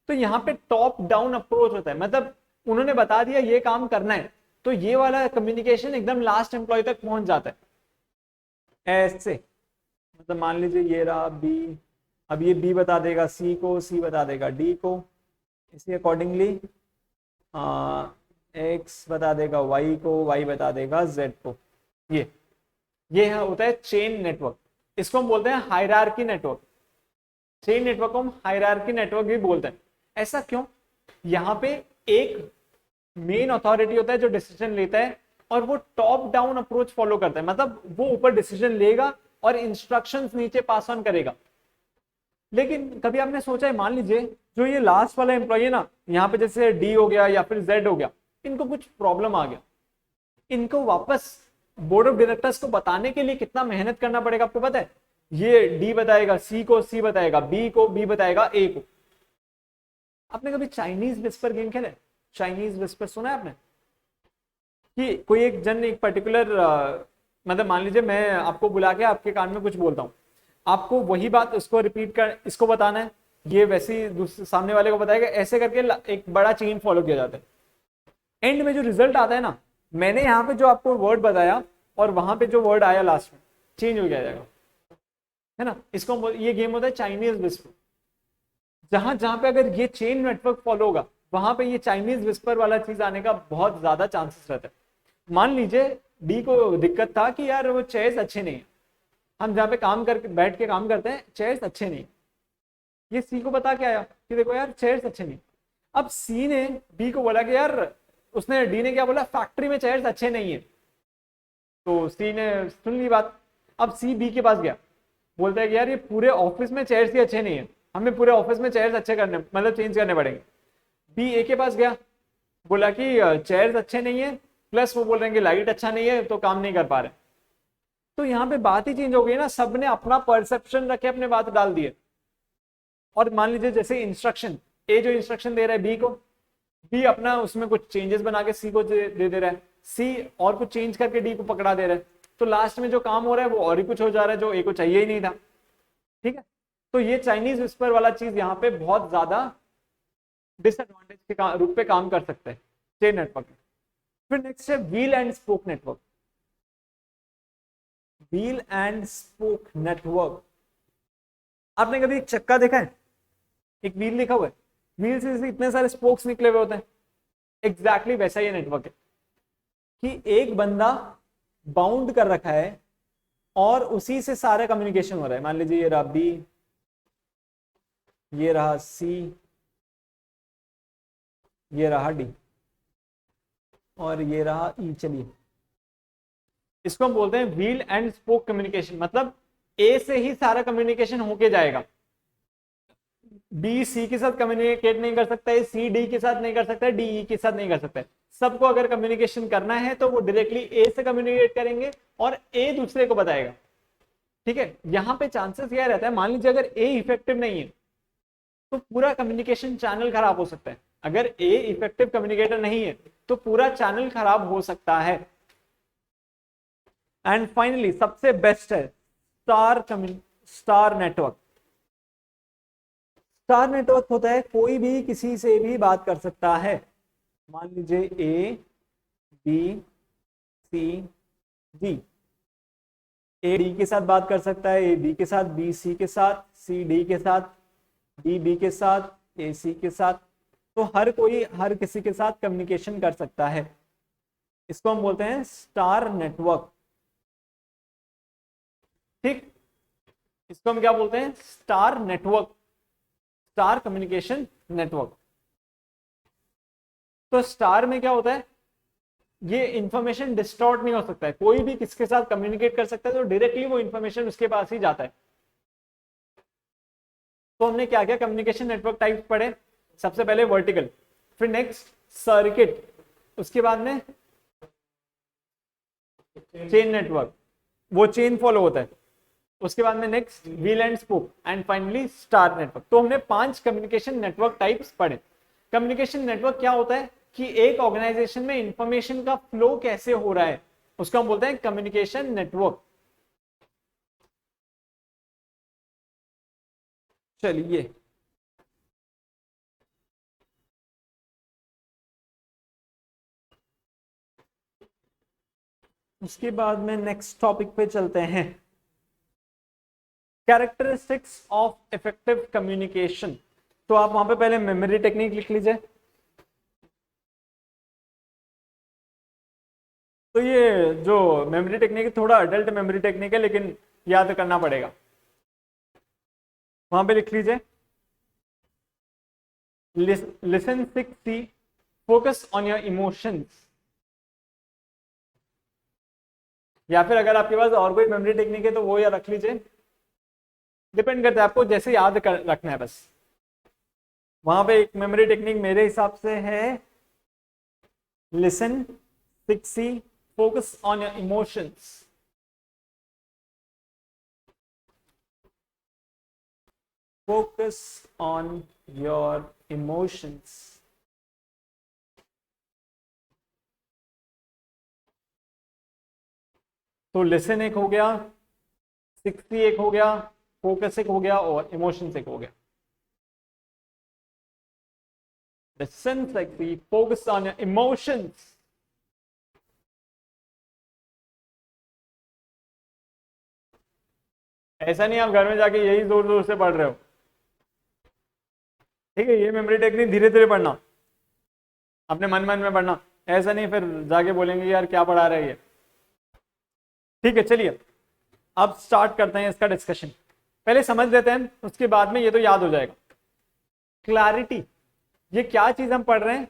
तो यहाँ पे टॉप डाउन अप्रोच होता है, मतलब उन्होंने बता दिया ये काम करना है, तो ये वाला कम्युनिकेशन एकदम लास्ट एम्प्लॉय तक पहुंच जाता है ऐसे। मतलब मान लीजिए ये रहा बी, अब ये बी बता देगा सी को, सी बता देगा डी को, इसी अकॉर्डिंगली एक्स बता देगा वाई को, वाई बता देगा जेड को। ये होता है चेन नेटवर्क। इसको हम बोलते हैं हायरार्की नेटवर्क। चेन नेटवर्क को हम हायरार्की नेटवर्क भी बोलते हैं। ऐसा क्यों? यहाँ पे एक मेन अथॉरिटी होता है जो डिसीजन लेता है और वो टॉप डाउन अप्रोच फॉलो करता है, मतलब वो ऊपर डिसीजन लेगा और इंस्ट्रक्शंस नीचे पास ऑन करेगा। लेकिन कभी आपने सोचा है, मान लीजिए जो ये लास्ट वाला एम्प्लॉय है ना, यहाँ पे जैसे डी हो गया या फिर जेड हो गया, इनको कुछ प्रॉब्लम आ गया, इनको वापस बोर्ड ऑफ डायरेक्टर्स को बताने के लिए कितना मेहनत करना पड़ेगा आपको पता है? ये डी बताएगा सी को, सी बताएगा बी को, बी बताएगा ए को। आपने कभी चाइनीज विस्पर गेम खेला है? चाइनीज विस्पर सुना है आपने? कि कोई एक जन एक पर्टिकुलर, मतलब मान लीजिए मैं आपको बुला के आपके कान में कुछ बोलता हूँ, आपको वही बात उसको रिपीट कर, इसको बताना है, ये वैसे सामने वाले को बताएगा, ऐसे करके एक बड़ा चेन फॉलो किया जाता है। एंड में जो रिजल्ट आता है ना, मैंने यहाँ पे जो आपको वर्ड बताया और वहां पे जो वर्ड आया लास्ट में, चेंज हो जाएगा, है ना। इसको ये गेम होता है चाइनीज विस्पर। जहां जहां पे अगर ये चेन नेटवर्क फॉलो होगा वहां पे ये चाइनीज विस्पर वाला चीज आने का बहुत ज्यादा चांसेस रहता है। मान लीजिए डी को दिक्कत था कि यार वो चेयर्स अच्छे नहीं है, हम जहाँ पे काम करके बैठ के काम करते हैं चेयर्स अच्छे नहीं, ये सी को बता के आया कि देखो यार चेयर्स अच्छे नहीं। अब सी ने बी को बोला कि यार, उसने डी ने क्या बोला, फैक्ट्री में चेयर्स अच्छे नहीं है। तो सी ने सुन ली बात। अब सी बी के पास गया, बोलता है कि यार ये पूरे ऑफिस में चेयर्स ही अच्छे नहीं है, हमें पूरे ऑफिस में चेयर्स अच्छे करने मतलब चेंज करने पड़ेंगे। बी ए के पास गया, बोला कि चेयर्स अच्छे नहीं है, प्लस वो बोल रहे हैं कि लाइट अच्छा नहीं है तो काम नहीं कर पा रहे। तो यहाँ पे बात ही चेंज हो गई ना, सबने अपना परसेप्शन रखे अपने बात डाल दिए। और मान लीजिए जैसे इंस्ट्रक्शन, ए जो इंस्ट्रक्शन दे रहा है बी को, बी अपना उसमें कुछ चेंजेस बना के सी को दे रहा है, सी और कुछ चेंज करके डी को पकड़ा दे रहा है। तो लास्ट में जो काम हो रहा है वो और ही कुछ हो जा रहा है जो ए को चाहिए ही नहीं था। ठीक है, तो ये चाइनीज विस्पर वाला चीज यहाँ पे बहुत ज्यादा डिसएडवांटेज के रूप पे काम कर सकते हैं चेन नेटवर्क में। फिर नेक्स्ट है wheel and spoke network. Wheel and spoke network, आपने कभी एक चक्का देखा है, एक व्हील लिखा हुआ है, व्हील से इतने सारे स्पोक्स निकले हुए होते हैं। एग्जैक्टली वैसा ही नेटवर्क है कि एक बंदा बाउंड कर रखा है और उसी से सारा कम्युनिकेशन हो रहा है। मान लीजिए ये रहा बी, ये रहा सी, ये रहा डी और ये रहा ई। चलिए इसको हम बोलते हैं व्हील एंड स्पोक कम्युनिकेशन। मतलब ए से ही सारा कम्युनिकेशन होके जाएगा, बी सी के साथ कम्युनिकेट नहीं कर सकता है, सी डी के साथ नहीं कर सकता है, डी ई के साथ नहीं कर सकता है। सबको अगर कम्युनिकेशन करना है तो वो डायरेक्टली ए से कम्युनिकेट करेंगे और ए दूसरे को बताएगा। ठीक है, यहां पे चांसेस यह रहता है, मान लीजिए अगर ए इफेक्टिव नहीं है तो पूरा कम्युनिकेशन चैनल खराब हो सकता है। अगर ए इफेक्टिव कम्युनिकेटर नहीं है तो पूरा चैनल खराब हो सकता है। एंड फाइनली सबसे बेस्ट है स्टार नेटवर्क। स्टार नेटवर्क होता है कोई भी किसी से भी बात कर सकता है। मान लीजिए A B C D, A D के साथ बात कर सकता है, ए बी के साथ, बी सी के साथ, सी डी के साथ, डी बी के साथ, ए सी के साथ। तो हर कोई हर किसी के साथ कम्युनिकेशन कर सकता है। इसको हम बोलते हैं स्टार नेटवर्क। ठीक, इसको हम क्या बोलते हैं, star network, star communication network. तो स्टार में क्या होता है, ये इंफॉर्मेशन डिस्टॉर्ट नहीं हो सकता है, कोई भी किसके साथ कम्युनिकेट कर सकता है तो डायरेक्टली वो इंफॉर्मेशन उसके पास ही जाता है। तो हमने क्या किया, कम्युनिकेशन नेटवर्क टाइप पढ़े। सबसे पहले वर्टिकल, फिर नेक्स्ट सर्किट, उसके बाद में चेन नेटवर्क, वो चेन फॉलो होता है, उसके बाद में next wheel and spoke and finally star network. तो हमने 5 कम्युनिकेशन नेटवर्क टाइप्स पढ़े। कम्युनिकेशन नेटवर्क क्या होता है कि एक ऑर्गेनाइजेशन में इंफॉर्मेशन का फ्लो कैसे हो रहा है उसको हम बोलते हैं कम्युनिकेशन नेटवर्क। चलिए उसके बाद में नेक्स्ट टॉपिक पे चलते हैं, कैरेक्टरिस्टिक्स ऑफ इफेक्टिव कम्युनिकेशन। तो आप वहां पे पहले मेमोरी टेक्निक लिख लीजिए। तो ये जो मेमोरी टेक्निक है थोड़ा अडल्ट मेमोरी टेक्निक है लेकिन याद करना पड़ेगा। वहां पे लिख लीजिए listen 6C, focus on your emotions. या फिर अगर आपके पास और कोई मेमोरी टेक्निक है तो वो या रख लीजिए, डिपेंड करता है आपको जैसे याद कर रखना है बस। वहां पे एक मेमोरी टेक्निक मेरे हिसाब से है listen 6C, focus on your emotions. Focus on your emotions. तो लिसन एक हो गया, 6C एक हो गया, फोकस एक हो गया और इमोशंस एक हो गया। Listen, 6C, focus on your emotions. ऐसा नहीं आप घर में जाके यही जोर जोर से पढ़ रहे हो, ठीक है, ये मेमोरी टेक्निक धीरे धीरे पढ़ना, अपने मन मन में पढ़ना, ऐसा नहीं फिर जाके बोलेंगे यार क्या पढ़ा रहे ये। ठीक है, चलिए अब स्टार्ट करते हैं इसका डिस्कशन। पहले समझ लेते हैं, उसके बाद में ये तो याद हो जाएगा। क्लैरिटी, ये क्या चीज हम पढ़ रहे हैं?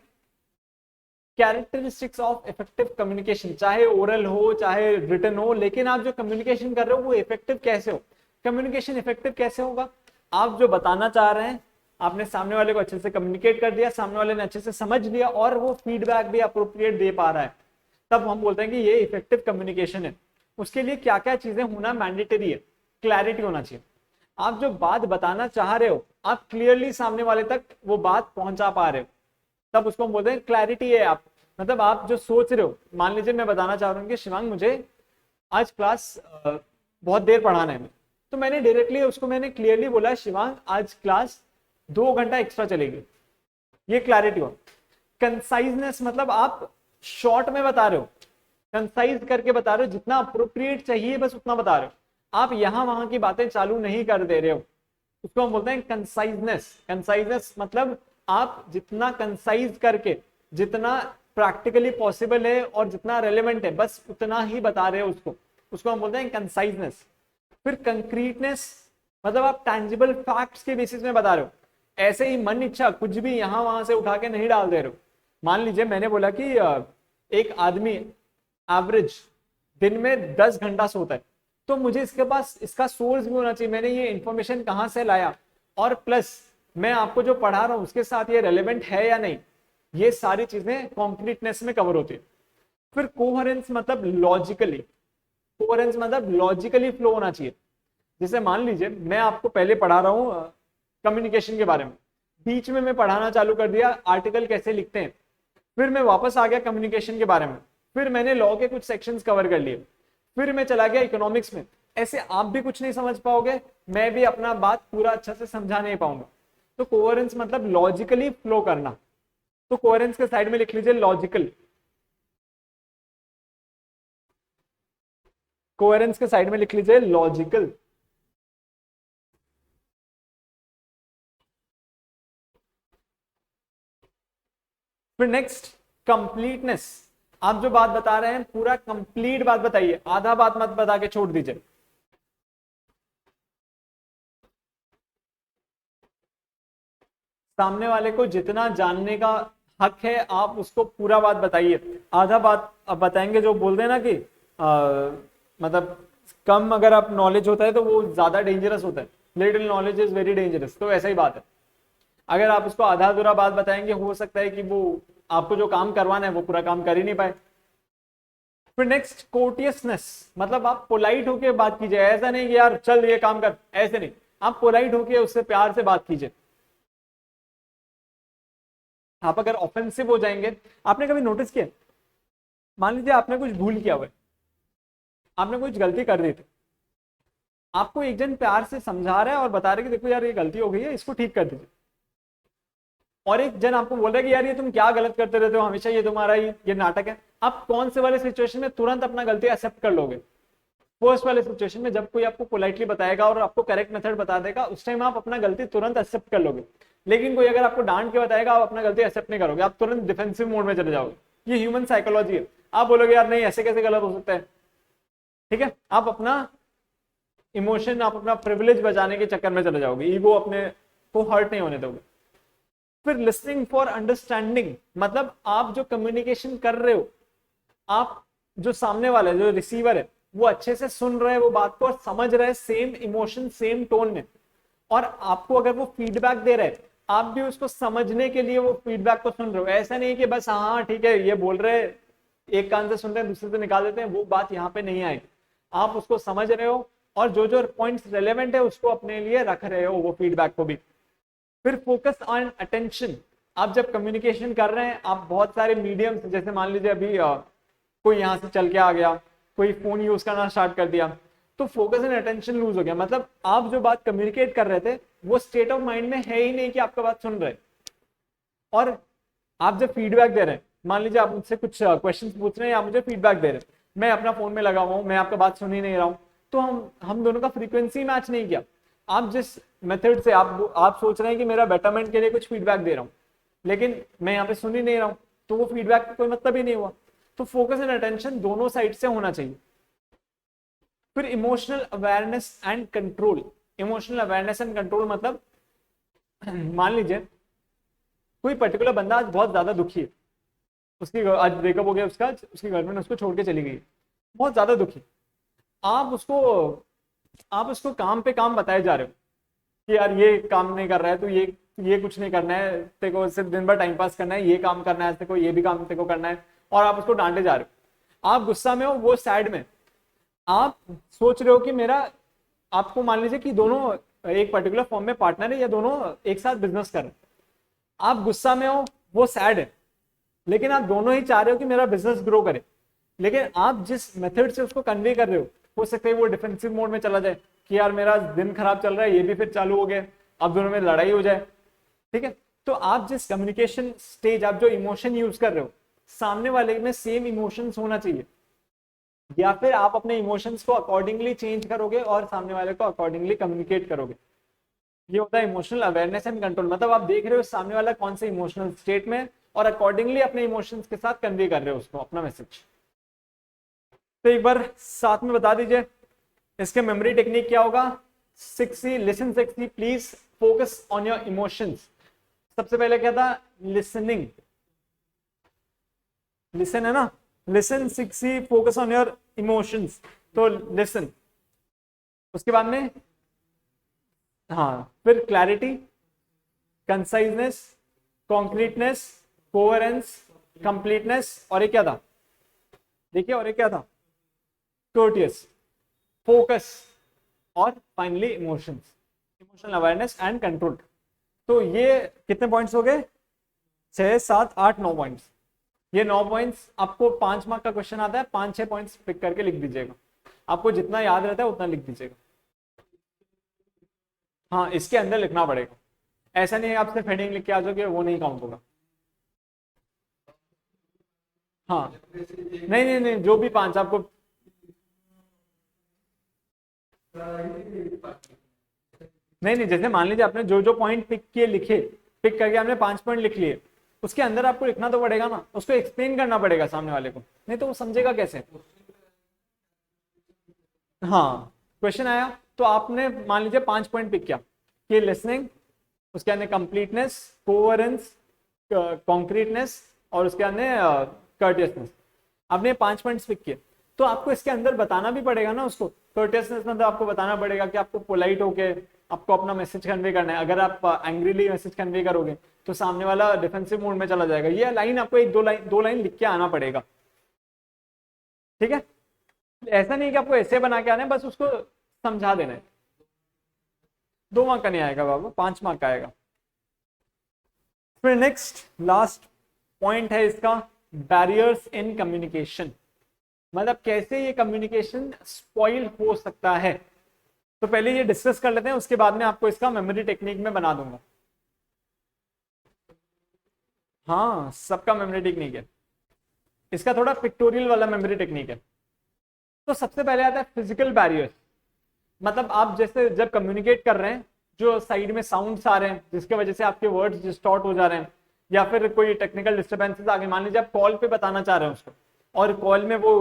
कैरेक्टरिस्टिक्स ऑफ इफेक्टिव कम्युनिकेशन, चाहे ओरल हो चाहे रिटन हो, लेकिन आप जो कम्युनिकेशन कर रहे हो वो इफेक्टिव कैसे हो। कम्युनिकेशन इफेक्टिव कैसे होगा? आप जो बताना चाह रहे हैं आपने सामने वाले को अच्छे से कम्युनिकेट कर दिया, सामने वाले ने अच्छे से समझ लिया और वो फीडबैक भी अप्रोप्रिएट दे पा रहा है, तब हम बोलते हैं कि ये इफेक्टिव कम्युनिकेशन है। उसके लिए क्या क्या चीजें होना मैंडेटरी है? क्लैरिटी होना चाहिए। आप जो बात बताना चाह रहे हो आप क्लियरली सामने वाले तक वो बात पहुंचा पा रहे हो, तब उसको हम बोलते हैं क्लैरिटी है। आप मतलब आप जो सोच रहे हो, मान लीजिए मैं बताना चाह रहा हूँ कि शिवांग मुझे आज क्लास बहुत देर पढ़ाना है, तो मैंने डायरेक्टली उसको मैंने क्लियरली बोला शिवांग आज क्लास 2 घंटा एक्स्ट्रा चलेगी, ये क्लैरिटी हो। कंसाइजनेस मतलब आप शॉर्ट में बता रहे हो, कंसाइज करके बता रहे हो, जितना अप्रोप्रिएट चाहिए बस उतना बता रहे हो, आप यहां वहां की बातें चालू नहीं कर दे रहे हो, उसको हम बोलते हैं कंसाइजनेस। कंसाइजनेस मतलब आप जितना कंसाइज करके, जितना प्रैक्टिकली पॉसिबल है और जितना रेलेवेंट है बस उतना ही बता रहे हो उसको हम बोलते हैं कंसाइजनेस। फिर कंक्रीटनेस मतलब आप टैंजिबल फैक्ट्स के बेसिस में बता रहे हो, ऐसे ही मन इच्छा कुछ भी यहां वहां से उठा के नहीं डाल दे रहे हो। मान लीजिए मैंने बोला कि एक आदमी एवरेज दिन में 10 घंटा सोता है, तो मुझे इसके पास इसका सोर्स भी होना चाहिए, मैंने ये इंफॉर्मेशन कहां से लाया, और प्लस मैं आपको जो पढ़ा रहा हूं उसके साथ ये रेलेवेंट है या नहीं, ये सारी चीजें कॉम्प्लीटनेस में कवर होती है। फिर कोहेरेंस मतलब लॉजिकली, कोहेरेंस मतलब लॉजिकली फ्लो होना चाहिए। जैसे मान लीजिए मैं आपको पहले पढ़ा रहा हूं कम्युनिकेशन के बारे में, बीच में मैं पढ़ाना चालू कर दिया आर्टिकल कैसे लिखते हैं, फिर मैं वापस आ गया कम्युनिकेशन के बारे में, फिर मैंने लॉ के कुछ सेक्शंस कवर कर लिए, फिर मैं चला गया इकोनॉमिक्स में, ऐसे आप भी कुछ नहीं समझ पाओगे, मैं भी अपना बात पूरा अच्छा से समझा नहीं पाऊंगा। तो कोहेरेंस मतलब लॉजिकली फ्लो करना, तो कोहेरेंस के साइड में लिख लीजिए लॉजिकल, कोहेरेंस के साइड में लिख लीजिए लॉजिकल। फिर नेक्स्ट कंप्लीटनेस, आप जो बात बता रहे हैं पूरा कंप्लीट बात बताइए, आधा बात मत बता के छोड़ दीजिए। सामने वाले को जितना जानने का हक है आप उसको पूरा बात बताइए, आधा बात अब बताएंगे, जो बोल देना कि मतलब कम अगर आप नॉलेज होता है तो वो ज्यादा डेंजरस होता है, little knowledge is very dangerous, तो ऐसा ही बात है। अगर आप उसको आधा अधूरा बात बताएंगे हो सकता है कि वो आपको जो काम करवाना है वो पूरा काम कर ही नहीं पाए। फिर नेक्स्ट कोर्टियसनेस मतलब आप पोलाइट होके बात कीजिए, ऐसा नहीं कि यार चल ये काम कर, ऐसे नहीं, आप पोलाइट होके उससे प्यार से बात कीजिए। आप अगर ऑफेंसिव हो जाएंगे, आपने कभी नोटिस किया, मान लीजिए आपने कुछ भूल किया हुआ है, आपने कुछ गलती कर दी थी, आपको एक जन प्यार से समझा रहा है और बता रहे कि देखो यार ये गलती हो गई है इसको ठीक कर दीजिए, और एक जन आपको बोल रहा है कि यार ये तुम क्या गलत करते रहते हो हमेशा, ये तुम्हारा ये नाटक है, आप कौन से वाले सिचुएशन में तुरंत अपना गलती एक्सेप्ट कर लोगे? फर्स्ट वाले सिचुएशन में, जब कोई आपको पोलाइटली बताएगा और आपको करेक्ट मेथड बता देगा उस टाइम आप अपना गलती तुरंत एक्सेप्ट कर लोगे। लेकिन कोई अगर आपको डांट के बताएगा आप अपना गलती एक्सेप्ट नहीं करोगे, आप तुरंत डिफेंसिव मोड में चले जाओगे। ये ह्यूमन साइकोलॉजी है, आप बोलोगे यार नहीं ऐसे कैसे गलत हो सकता है, ठीक है, आप अपना इमोशन, आप अपना प्रिविलेज बचाने के चक्कर में चले जाओगे, ईगो अपने को हर्ट नहीं होने दोगे। फिर लिसनिंग फॉर अंडरस्टैंडिंग मतलब आप जो कम्युनिकेशन कर रहे हो, आप जो सामने वाला है जो रिसीवर है वो अच्छे से सुन रहे हैं वो बात को और समझ रहे हैं सेम इमोशन सेम टोन में, और आपको अगर वो फीडबैक दे रहे हैं आप भी उसको समझने के लिए वो फीडबैक को सुन रहे हो। ऐसा नहीं कि बस हाँ ठीक है ये बोल रहे हैं, एक कान से सुन रहे हैं दूसरे से निकाल देते हैं, वो बात यहाँ पे नहीं आए, आप उसको समझ रहे हो और जो जो पॉइंट्स रेलेवेंट है उसको अपने लिए रख रहे हो वो फीडबैक को भी। फिर फोकस ऑन अटेंशन, आप जब कम्युनिकेशन कर रहे हैं आप बहुत सारे मीडियम्स, जैसे मान लीजिए अभी कोई यहाँ से चल के आ गया, कोई फोन यूज करना स्टार्ट कर दिया, तो फोकस एंड अटेंशन लूज हो गया, मतलब आप जो बात कम्युनिकेट कर रहे थे वो स्टेट ऑफ माइंड में है ही नहीं कि आपका बात सुन रहे। और आप जब फीडबैक दे रहे हैं, मान लीजिए आप मुझसे कुछ क्वेश्चन पूछ रहे हैं या मुझे फीडबैक दे रहे हैं, मैं अपना फोन में लगा हुआ हूँ, मैं आपका बात सुन ही नहीं रहा हूँ, तो हम दोनों का फ्रीक्वेंसी मैच नहीं किया। आप जिस मेथड से आप सोच रहे हैं कि मेरा बेटरमेंट के लिए कुछ फीडबैक दे रहा हूँ, लेकिन मैं यहाँ पे सुन ही नहीं रहा हूँ, तो वो फीडबैक का कोई मतलब ही नहीं हुआ। तो फोकस एंड अटेंशन दोनों साइड से होना चाहिए। फिर emotional awareness and control. Emotional awareness and control मतलब मान लीजिए कोई पर्टिकुलर बंदा आज बहुत ज्यादा दुखी है, उसकी आज ब्रेकअप हो गया, उसकी गर्लफ्रेंड उसको छोड़ के चली गई, बहुत ज्यादा दुखी। आप उसको आप उसको काम पे काम बताए जा रहे हो कि यार ये काम नहीं कर रहा है, तो ये कुछ नहीं करना है, तेरे को सिर्फ दिन भर टाइम पास करना है, ये काम करना है तेरे को, ये भी काम तेरे को करना है, और आप उसको डांटे जा रहे हो। आप गुस्सा में हो, वो सैड में। आप सोच रहे हो कि मेरा, आपको मान लीजिए कि दोनों एक पर्टिकुलर फॉर्म में पार्टनर है या दोनों एक साथ बिजनेस कर रहे हैं। आप गुस्सा में हो, वो सैड है, लेकिन आप दोनों ही चाह रहे हो कि मेरा बिजनेस ग्रो करे। लेकिन आप जिस मेथड से उसको कन्वे कर रहे हो सकता है वो डिफेंसिव मोड में चला जाए कि यार मेरा दिन खराब चल रहा है, ये भी फिर चालू हो गया, अब दोनों में लड़ाई हो जाए। ठीक है, तो आप जिस कम्युनिकेशन स्टेज, आप जो इमोशन यूज कर रहे हो, सामने वाले में सेम इमोशंस होना चाहिए, या फिर आप अपने इमोशंस को अकॉर्डिंगली चेंज करोगे और सामने वाले को अकॉर्डिंगली कम्युनिकेट करोगे। ये होता है इमोशनल अवेयरनेस एंड कंट्रोल। मतलब आप देख रहे हो सामने वाला कौन से इमोशनल स्टेट में, और अकॉर्डिंगली अपने इमोशंस के साथ कन्वे कर रहे हो उसको अपना मैसेज। तो एक बार साथ में बता दीजिए इसके मेमोरी टेक्निक क्या होगा। 6C, listen 6C, please focus on your emotions. सबसे पहले क्या था, लिसनिंग, लिसन है ना, listen 6C, focus on your emotions, तो लिसन। उसके बाद में हाँ, फिर क्लैरिटी, कंसाइजनेस, कॉन्क्रीटनेस, कोहेरेंस, कंप्लीटनेस, और एक क्या था, देखिए और एक क्या था, कोर्टियस, फोकस, और finally emotions, emotional awareness and control. तो ये कितने पॉइंट्स हो गए, 6, 7, 8, 9 पॉइंट्स। ये 9 पॉइंट्स आपको 5 मार्क का क्वेश्चन आता है, 5-6 पॉइंट्स पिक करके लिख दीजिएगा। आपको जितना याद रहता है उतना लिख दीजिएगा। हाँ, इसके अंदर लिखना पड़ेगा, ऐसा नहीं है आप सिर्फ हेडिंग लिख के आ जाओगे, वो नहीं काउंट होगा। हाँ, नहीं नहीं नहीं, जो भी 5 आपको, नहीं नहीं, जैसे मान लीजिए आपने जो जो पॉइंट पिक किए लिखे, पिक करके आपने 5 पॉइंट लिख लिए, उसके अंदर आपको लिखना तो पड़ेगा ना, उसको एक्सप्लेन करना पड़ेगा सामने वाले को, नहीं तो वो समझेगा कैसे। हाँ, क्वेश्चन आया तो आपने मान लीजिए 5 पॉइंट पिक किया कि लिसनिंग, उसके अंदर कंप्लीटनेस, कोहेरेंस, कॉन्क्रीटनेस, और उसके अंदर कर्टियसनेस। आपने 5 पॉइंट्स पिक किए, तो आपको इसके अंदर बताना भी पड़ेगा ना उसको। कर्टियसनेस मतलब आपको बताना पड़ेगा कि आपको पोलाइट होके आपको अपना मैसेज कन्वे करना है। अगर आप एंग्रीली मैसेज कन्वे करोगे तो सामने वाला डिफेंसिव मोड में चला जाएगा। ये लाइन आपको एक दो लाइन लिख के आना पड़ेगा। ठीक है, ऐसा नहीं कि आपको ऐसे बना के आना है, बस उसको समझा देना है। 2 मार्क का नहीं आएगा बाबू, 5 मार्क का आएगा। फिर नेक्स्ट लास्ट पॉइंट है इसका, बैरियर्स इन कम्युनिकेशन। मतलब कैसे ये कम्युनिकेशन स्पॉइल हो सकता है। तो पहले ये डिस्कस कर लेते हैं, उसके बाद में आपको इसका मेमोरी टेक्निक में बना दूंगा। हाँ, सबका मेमोरी टेक्निक है, इसका थोड़ा पिक्टोरियल वाला मेमोरी टेक्निक है। तो सबसे पहले आता है फिजिकल बैरियर्स। मतलब आप जैसे जब कम्युनिकेट कर रहे हैं, जो साइड में साउंड्स आ रहे हैं जिसकी वजह से आपके वर्ड्स डिस्टॉर्ट हो जा रहे हैं, या फिर कोई टेक्निकल डिस्टर्बेंसेस आ गए, मान लीजिए आप कॉल पे बताना चाह रहे हैं उसको, और कॉल में वो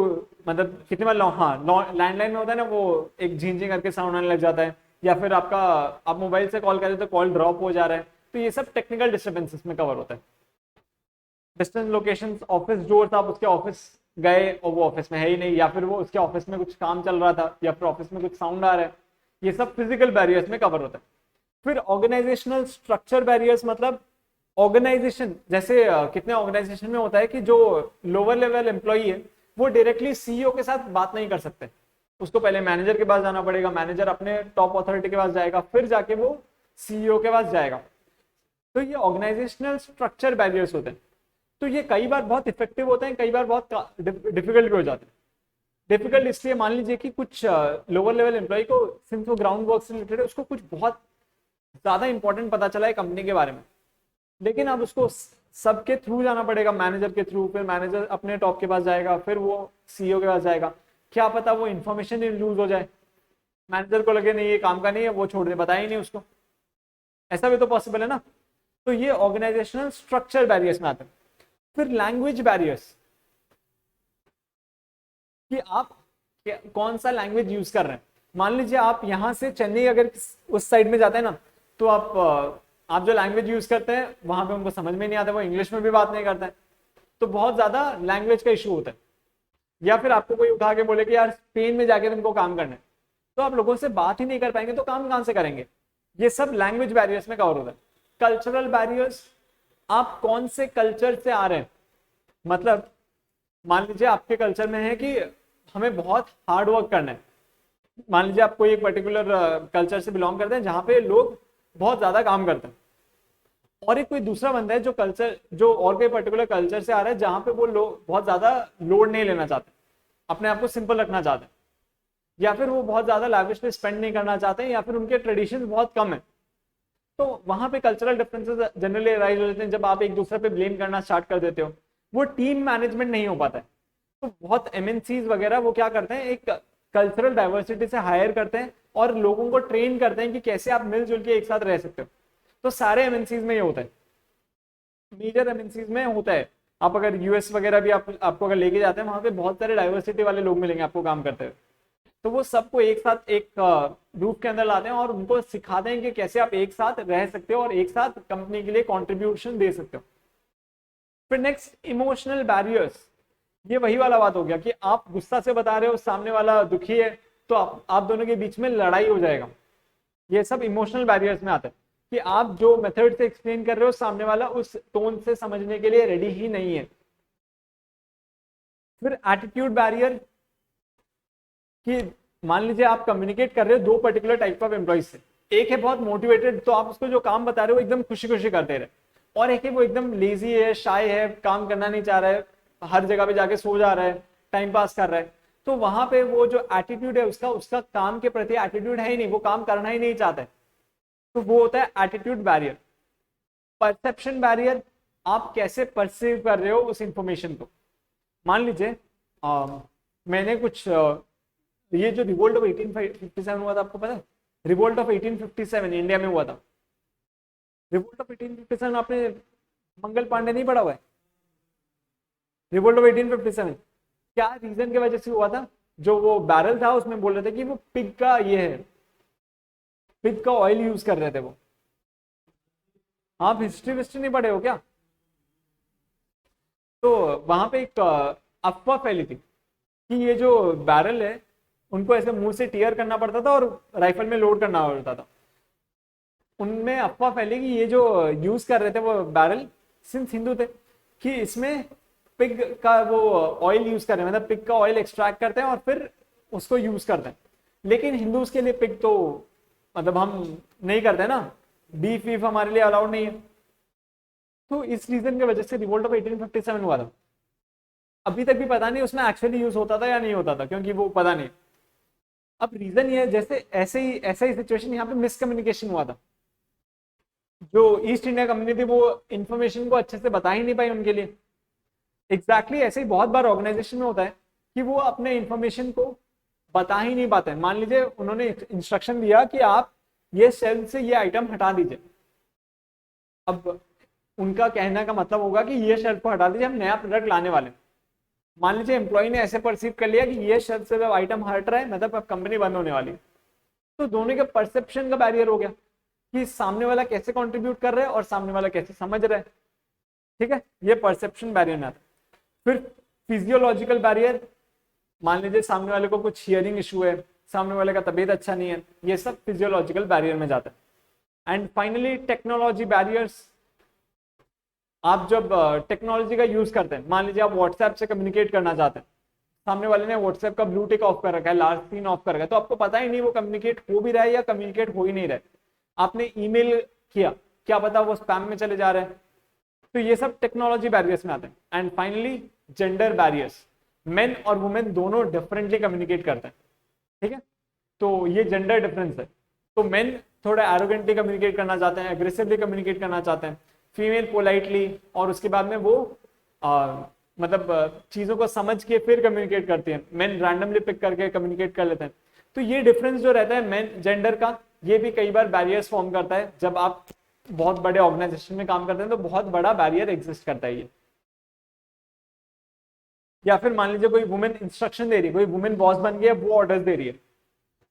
मतलब कितनी बार, हाँ लैंडलाइन में होता है ना, वो एक झींझी करके साउंड आने लग जाता है, या फिर आपका आप मोबाइल से कॉल करें तो कॉल ड्रॉप हो जा रहा है। तो ये सब टेक्निकल डिस्टर्बेंसेस में कवर होता है। डिस्टेंस लोकेशंस, ऑफिस डोर्स, आप उसके ऑफिस गए और वो ऑफिस में है ही नहीं, या फिर वो उसके ऑफिस में कुछ काम चल रहा था, या फिर ऑफिस में कुछ साउंड आ रहा है, ये सब फिजिकल बैरियर्स में कवर होता है। फिर ऑर्गेनाइजेशनल स्ट्रक्चर बैरियर्स, मतलब ऑर्गेनाइजेशन, जैसे कितने ऑर्गेनाइजेशन में होता है कि जो लोअर लेवल एम्प्लॉई है वो डायरेक्टली सीईओ के साथ बात नहीं कर सकते, उसको पहले मैनेजर के पास जाना पड़ेगा, मैनेजर अपने टॉप अथॉरिटी के पास जाएगा, फिर जाके वो सीईओ के पास जाएगा। तो ये ऑर्गेनाइजेशनल स्ट्रक्चर बैरियर्स होते हैं। तो ये कई बार बहुत इफेक्टिव होते हैं, कई बार बहुत डिफिकल्ट भी हो जाते हैं। डिफिकल्ट इसलिए, मान लीजिए कि कुछ लोअर लेवल एम्प्लॉय को, सिंस वो ग्राउंड वर्क से रिलेटेड है, उसको कुछ बहुत ज्यादा इंपॉर्टेंट पता चला है कंपनी के बारे में, लेकिन अब उसको सबके थ्रू जाना पड़ेगा, मैनेजर के थ्रू, फिर मैनेजर अपने टॉप के पास जाएगा, फिर वो सीईओ के पास जाएगा। क्या पता वो इन्फॉर्मेशन लूज हो जाए, मैनेजर को लगे नहीं ये काम का नहीं है, वो छोड़ दे, बताया ही नहीं उसको, ऐसा भी तो पॉसिबल है ना। तो ये ऑर्गेनाइजेशनल स्ट्रक्चर बैरियर्स में आते हैं। फिर लैंग्वेज बैरियर्स, कि आप कौन सा लैंग्वेज यूज कर रहे हैं। मान लीजिए आप यहाँ से चेन्नई अगर उस साइड में जाते हैं ना, तो आप जो लैंग्वेज यूज करते हैं वहां पे उनको समझ में नहीं आता, वो इंग्लिश में भी बात नहीं करते हैं, तो बहुत ज्यादा लैंग्वेज का इशू होता है। या फिर आपको कोई उठा के बोले कि यार स्पेन में जाके तुमको काम करना है, तो आप लोगों से बात ही नहीं कर पाएंगे, तो काम कहां से करेंगे। ये सब लैंग्वेज बैरियर्स में कवर होता है। कल्चरल बैरियर्स, आप कौन से कल्चर से आ रहे हैं, मतलब मान लीजिए आपके कल्चर में है कि हमें बहुत हार्ड वर्क करना है। मान लीजिए आप कोई एक पर्टिकुलर कल्चर से बिलोंग करते हैं जहां पे लोग बहुत ज्यादा काम करते हैं, और एक कोई दूसरा बंदा है जो और कोई पर्टिकुलर कल्चर से आ रहा है जहां पे वो लोग बहुत ज्यादा लोड नहीं लेना चाहते, अपने आप को सिंपल रखना चाहते हैं, या फिर वो बहुत ज्यादा लैविशली स्पेंड नहीं करना चाहते हैं, या फिर उनके ट्रेडिशन बहुत कम है। तो वहां पे कल्चरल डिफरेंसेस जनरली अराइज हो जाते हैं जब आप एक दूसरे पे ब्लेम करना स्टार्ट कर देते हो, वो टीम मैनेजमेंट नहीं हो पाता है। तो बहुत एमएनसीज वगैरह वो क्या करते हैं, एक कल्चरल डाइवर्सिटी से हायर करते हैं और लोगों को ट्रेन करते हैं कि कैसे आप मिलजुल के एक साथ रह सकते हो। तो सारे एमएनसीज में ये होता है, मेजर एमएनसीज में होता है। आप अगर यूएस वगैरह भी आपको अगर लेके जाते हैं, वहां पे बहुत सारे डाइवर्सिटी वाले लोग मिलेंगे आपको काम करते हुए। तो वो सबको एक साथ एक रूफ के अंदर लाते हैं और उनको सिखाते हैं कि कैसे आप एक साथ रह सकते हो और एक साथ कंपनी के लिए कंट्रीब्यूशन दे सकते हो। फिर नेक्स्ट, इमोशनल बैरियर्स। ये वही वाला बात हो गया कि आप गुस्सा से बता रहे हो, सामने वाला दुखी है, तो आप दोनों के बीच में लड़ाई हो जाएगा। ये सब इमोशनल बैरियर्स में आता है कि आप जो मेथड से एक्सप्लेन कर रहे हो, सामने वाला उस टोन से समझने के लिए रेडी ही नहीं है। फिर एटीट्यूड बैरियर, कि मान लीजिए आप कम्युनिकेट कर रहे हो दो पर्टिकुलर टाइप ऑफ एम्प्लॉइज से, एक है बहुत मोटिवेटेड, तो आप उसको जो काम बता रहे हो एकदम खुशी खुशी करते रहे, और एक है वो एकदम लेजी है, शाय है, काम करना नहीं चाह रहा है, हर जगह पे जाके सो जा रहा है, टाइम पास कर रहा है। तो वहां पे वो जो एटीट्यूड है उसका काम के प्रति एटीट्यूड है ही नहीं, वो काम करना ही नहीं चाहता है, तो वो होता है एटीट्यूड बैरियर। परसेप्शन बैरियर, आप कैसे परसीव कर रहे हो उस इंफॉर्मेशन को। मान लीजिए मैंने कुछ ये जो रिवोल्ट ऑफ 1857 हुआ था, आपको पता है? रिवोल्ट ऑफ 1857 इंडिया में हुआ था। रिवोल्ट ऑफ 1857 आपने मंगल पांडे नहीं पढ़ा हुआ है? रिवोल्ट ऑफ 1857 क्या रीजन की वजह से हुआ था? जो वो बैरल था उसमें बोल रहे थे कि वो पिग का ये है, पिग का ऑयल यूज कर रहे थे वो। आप हिस्ट्री विस्ट्री नहीं पढ़े हो क्या? तो वहां पे एक अफवाह फैली थी कि ये जो बैरल है उनको ऐसे मुंह से टीयर करना पड़ता था और राइफल में लोड करना पड़ता था। उनमें अफवाह फैली कि ये जो यूज कर रहे थे वो बैरल, सिंस हिंदू थे, कि इसमें पिग का वो ऑयल यूज कर रहे हैं, मतलब पिग का ऑयल एक्सट्रैक्ट करते हैं और फिर उसको यूज करते हैं। लेकिन हिंदूज के लिए पिग तो मतलब हम नहीं करते ना, बीफ वीफ हमारे लिए अलाउड नहीं है। तो इस रीजन की वजह से रिवोल्ट ऑफ 1857 हुआ था। अभी तक भी पता नहीं उसमें एक्चुअली यूज होता था या नहीं होता था, क्योंकि वो पता नहीं। अब रीजन ये है, जैसे ऐसा ही सिचुएशन यहाँ पे मिसकम्युनिकेशन हुआ था। जो ईस्ट इंडिया कंपनी थी वो इंफॉर्मेशन को अच्छे से बता ही नहीं पाई उनके लिए। एग्जैक्टली ऐसे ही बहुत बार ऑर्गेनाइजेशन में होता है कि वो अपने इंफॉर्मेशन को बता ही नहीं पाते। मान लीजिए उन्होंने इंस्ट्रक्शन दिया कि आप ये सेल से ये आइटम हटा दीजिए, अब उनका कहने का मतलब होगा कि ये शेल्फ को हटा दीजिए, हम नया प्रोडक्ट लाने वाले हैं। मान लीजिए एम्प्लॉय ने ऐसे परसीव कर लिया कि ये शेल्फ से जब आइटम हट रहा है मतलब अब कंपनी बंद होने वाली है। तो दोनों के परसेप्शन का बैरियर हो गया कि सामने वाला कैसे कंट्रीब्यूट कर रहा है और सामने वाला कैसे समझ रहा है। ठीक है, ये परसेप्शन बैरियर में आता है। फिर फिजियोलॉजिकल बैरियर, मान लीजिए सामने वाले को कुछ हियरिंग इशू है, सामने वाले का तबीयत अच्छा नहीं है, ये सब फिजियोलॉजिकल बैरियर में जाता है। एंड फाइनली टेक्नोलॉजी बैरियर्स, आप जब टेक्नोलॉजी का यूज करते हैं, मान लीजिए आप व्हाट्सएप से कम्युनिकेट करना चाहते हैं, सामने वाले ने व्हाट्सएप का ब्लू टिक ऑफ कर रखा है, लार्ज स्क्रीन ऑफ कर रखा है, तो आपको पता ही नहीं वो कम्युनिकेट हो भी रहा है या कम्युनिकेट हो ही नहीं रहा है। आपने ईमेल किया, क्या पता वो स्पैम में चले जा रहे हैं। तो ये सब टेक्नोलॉजी बैरियर्स में आते हैं। And finally gender barriers, main और वुमेन दोनों डिफरेंटली कम्युनिकेट करते हैं। ठीक है, तो ये जेंडर डिफरेंस है। तो मेन थोड़ा एरोगेंटली कम्युनिकेट करना चाहते हैं, एग्रेसिवली कम्युनिकेट करना चाहते हैं, फीमेल पोलाइटली, और उसके बाद में वो मतलब चीजों को समझ के फिर कम्युनिकेट करती है। मेन रैंडमली पिक करके कम्युनिकेट कर लेते हैं। तो ये डिफरेंस जो रहता है मेन जेंडर का, ये भी कई बार बैरियर्स फॉर्म करता है। जब आप बहुत बड़े ऑर्गेनाइजेशन में काम करते हैं तो बहुत बड़ा बैरियर एग्जिस्ट करता है ये। या फिर मान लीजिए कोई वुमेन इंस्ट्रक्शन दे रही है, कोई वुमेन बॉस बन गई है, वो ऑर्डर्स दे रही है,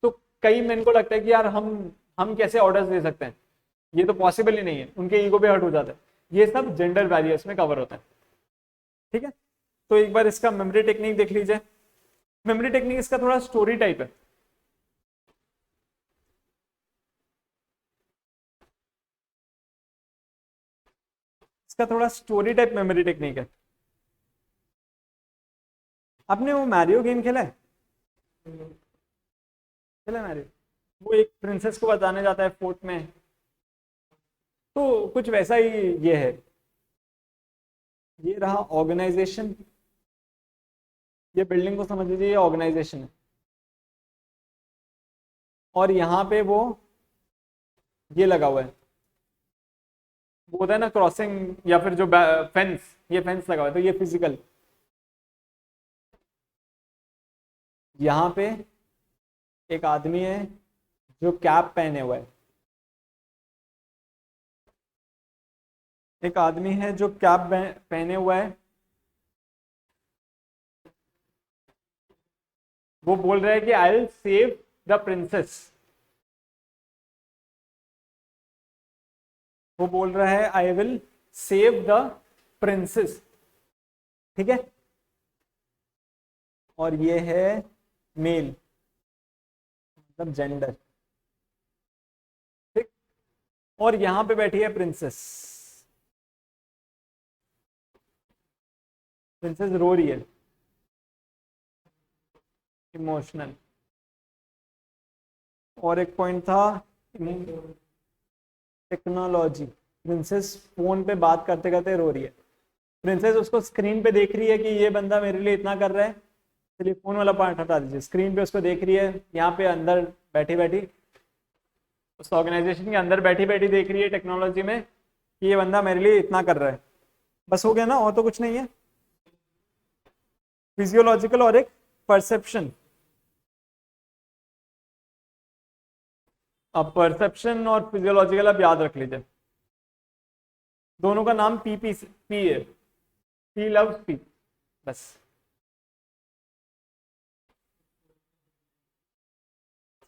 तो कई मेन को लगता है कि यार हम कैसे ऑर्डर्स दे सकते हैं, ये तो पॉसिबल ही नहीं है, उनके ईगो पे हर्ट हो जाता है। ये सब जेंडर बैरियर्स में कवर होता है। ठीक है, तो एक बार इसका मेमोरी टेक्निक देख लीजिए। मेमोरी टेक्निक इसका थोड़ा स्टोरी टाइप है। इसका थोड़ा स्टोरी टाइप मेमोरी टेक्निक है। आपने वो मैरियो गेम खेला है? खेला है मैरियो? वो एक प्रिंसेस को बताने जाता है फोर्ट में, तो कुछ वैसा ही ये है। ये रहा ऑर्गेनाइजेशन, ये बिल्डिंग को समझ लीजिए, ये ऑर्गेनाइजेशन है। और यहाँ पे वो ये लगा हुआ है, वो होता है ना क्रॉसिंग, या फिर जो फेंस, ये फेंस लगा हुआ है, तो ये फिजिकल। यहाँ पे एक आदमी है जो कैप पहने हुआ है, एक आदमी है जो कैप पहने हुआ है, वो बोल रहा है कि I will save the princess. वो बोल रहा है I will save the princess. ठीक है, और ये है मेल, मतलब जेंडर। ठीक, और यहां पे बैठी है प्रिंसेस। प्रिंसेस रो रही है, इमोशनल। और एक पॉइंट था टेक्नोलॉजी। प्रिंसेस फोन पे बात करते करते रो रही है। प्रिंसेस उसको स्क्रीन पे देख रही है कि ये बंदा मेरे लिए इतना कर रहा है, चलिए फोन वाला पार्ट हटा दीजिए। स्क्रीन पे उसको देख रही है, यहाँ पे अंदर बैठी बैठी, उस ऑर्गेनाइजेशन के अंदर बैठी बैठी देख रही है टेक्नोलॉजी में कि ये बंदा मेरे लिए इतना कर रहा है। बस हो गया ना, और तो कुछ नहीं है। फिजियोलॉजिकल और एक परसेप्शन। अब परसेप्शन और फिजियोलॉजिकल आप याद रख लीजिए, दोनों का नाम पी है। पी लव्स पी, बस।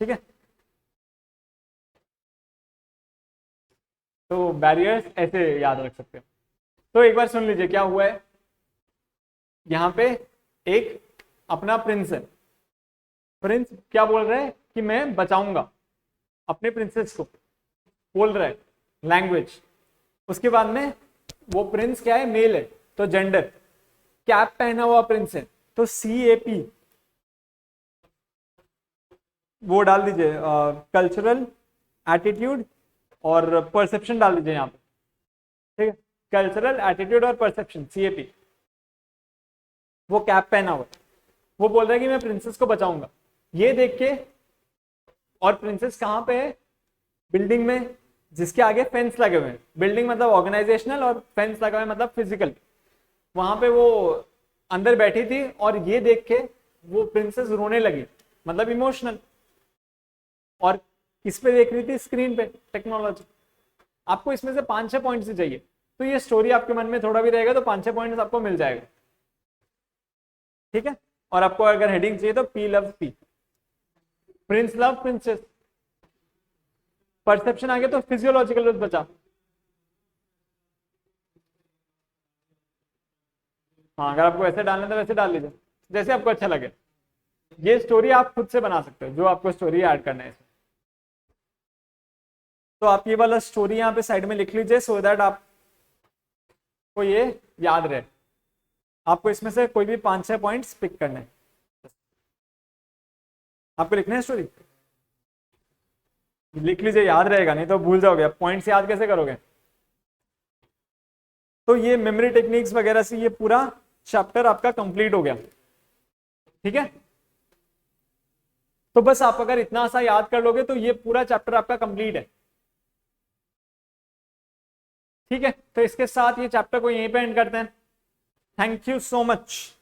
ठीक है, तो बैरियर्स ऐसे याद रख सकते हैं। तो एक बार सुन लीजिए क्या हुआ है। यहाँ पे एक अपना प्रिंस है। प्रिंस क्या बोल रहा है कि मैं बचाऊंगा अपने प्रिंसेस को, बोल रहा है लैंग्वेज। उसके बाद में वो प्रिंस क्या है, मेल है, तो जेंडर। कैप पहना हुआ प्रिंस है, तो CAP वो डाल दीजिए, कल्चरल एटीट्यूड और परसेप्शन डाल दीजिए यहाँ पे। ठीक है, कल्चरल एटीट्यूड और परसेप्शन, CAP। वो कैप पहना हुआ, वो बोल रहा है कि मैं प्रिंसेस को बचाऊंगा। ये देख के, और प्रिंसेस कहाँ पे है, बिल्डिंग में, जिसके आगे फेंस लगे हुए हैं। बिल्डिंग मतलब ऑर्गेनाइजेशनल, और फेंस लगा हुआ है मतलब फिजिकल। वहां पे वो अंदर बैठी थी, और ये देख के वो प्रिंसेस रोने लगी, मतलब इमोशनल। और किस पे देख रही थी, स्क्रीन पे, टेक्नोलॉजी। आपको इसमें से 5-6 पॉइंट्स ही चाहिए, तो ये स्टोरी आपके मन में थोड़ा भी रहेगा तो 5-6 पॉइंट्स आपको मिल जाएगा। ठीक है, और आपको अगर हेडिंग चाहिए तो P love P, prince love princess. Perception आ गया तो फिजियोलॉजिकल बचा। हाँ, अगर आपको वैसे डालना तो वैसे डाल लीजिए, जैसे आपको अच्छा लगे। ये स्टोरी आप खुद से बना सकते हो, जो आपको स्टोरी ऐड करना है इसमें। तो आप ये वाला स्टोरी यहाँ पे साइड में लिख लीजिए, सो दैट आपको ये याद रहे। आपको इसमें से कोई भी 5-6 पॉइंट्स पिक करने हैं। आपको लिखना है स्टोरी, लिख लीजिए, याद रहेगा, नहीं तो भूल जाओगे। आप पॉइंट्स याद कैसे करोगे? तो ये मेमोरी टेक्निक्स वगैरह से ये पूरा चैप्टर आपका कंप्लीट हो गया। ठीक है, तो बस आप अगर इतना सा याद कर लोगे तो ये पूरा चैप्टर आपका कंप्लीट है। ठीक है, तो इसके साथ ये चैप्टर को यहीं पे एंड करते हैं। Thank you so much.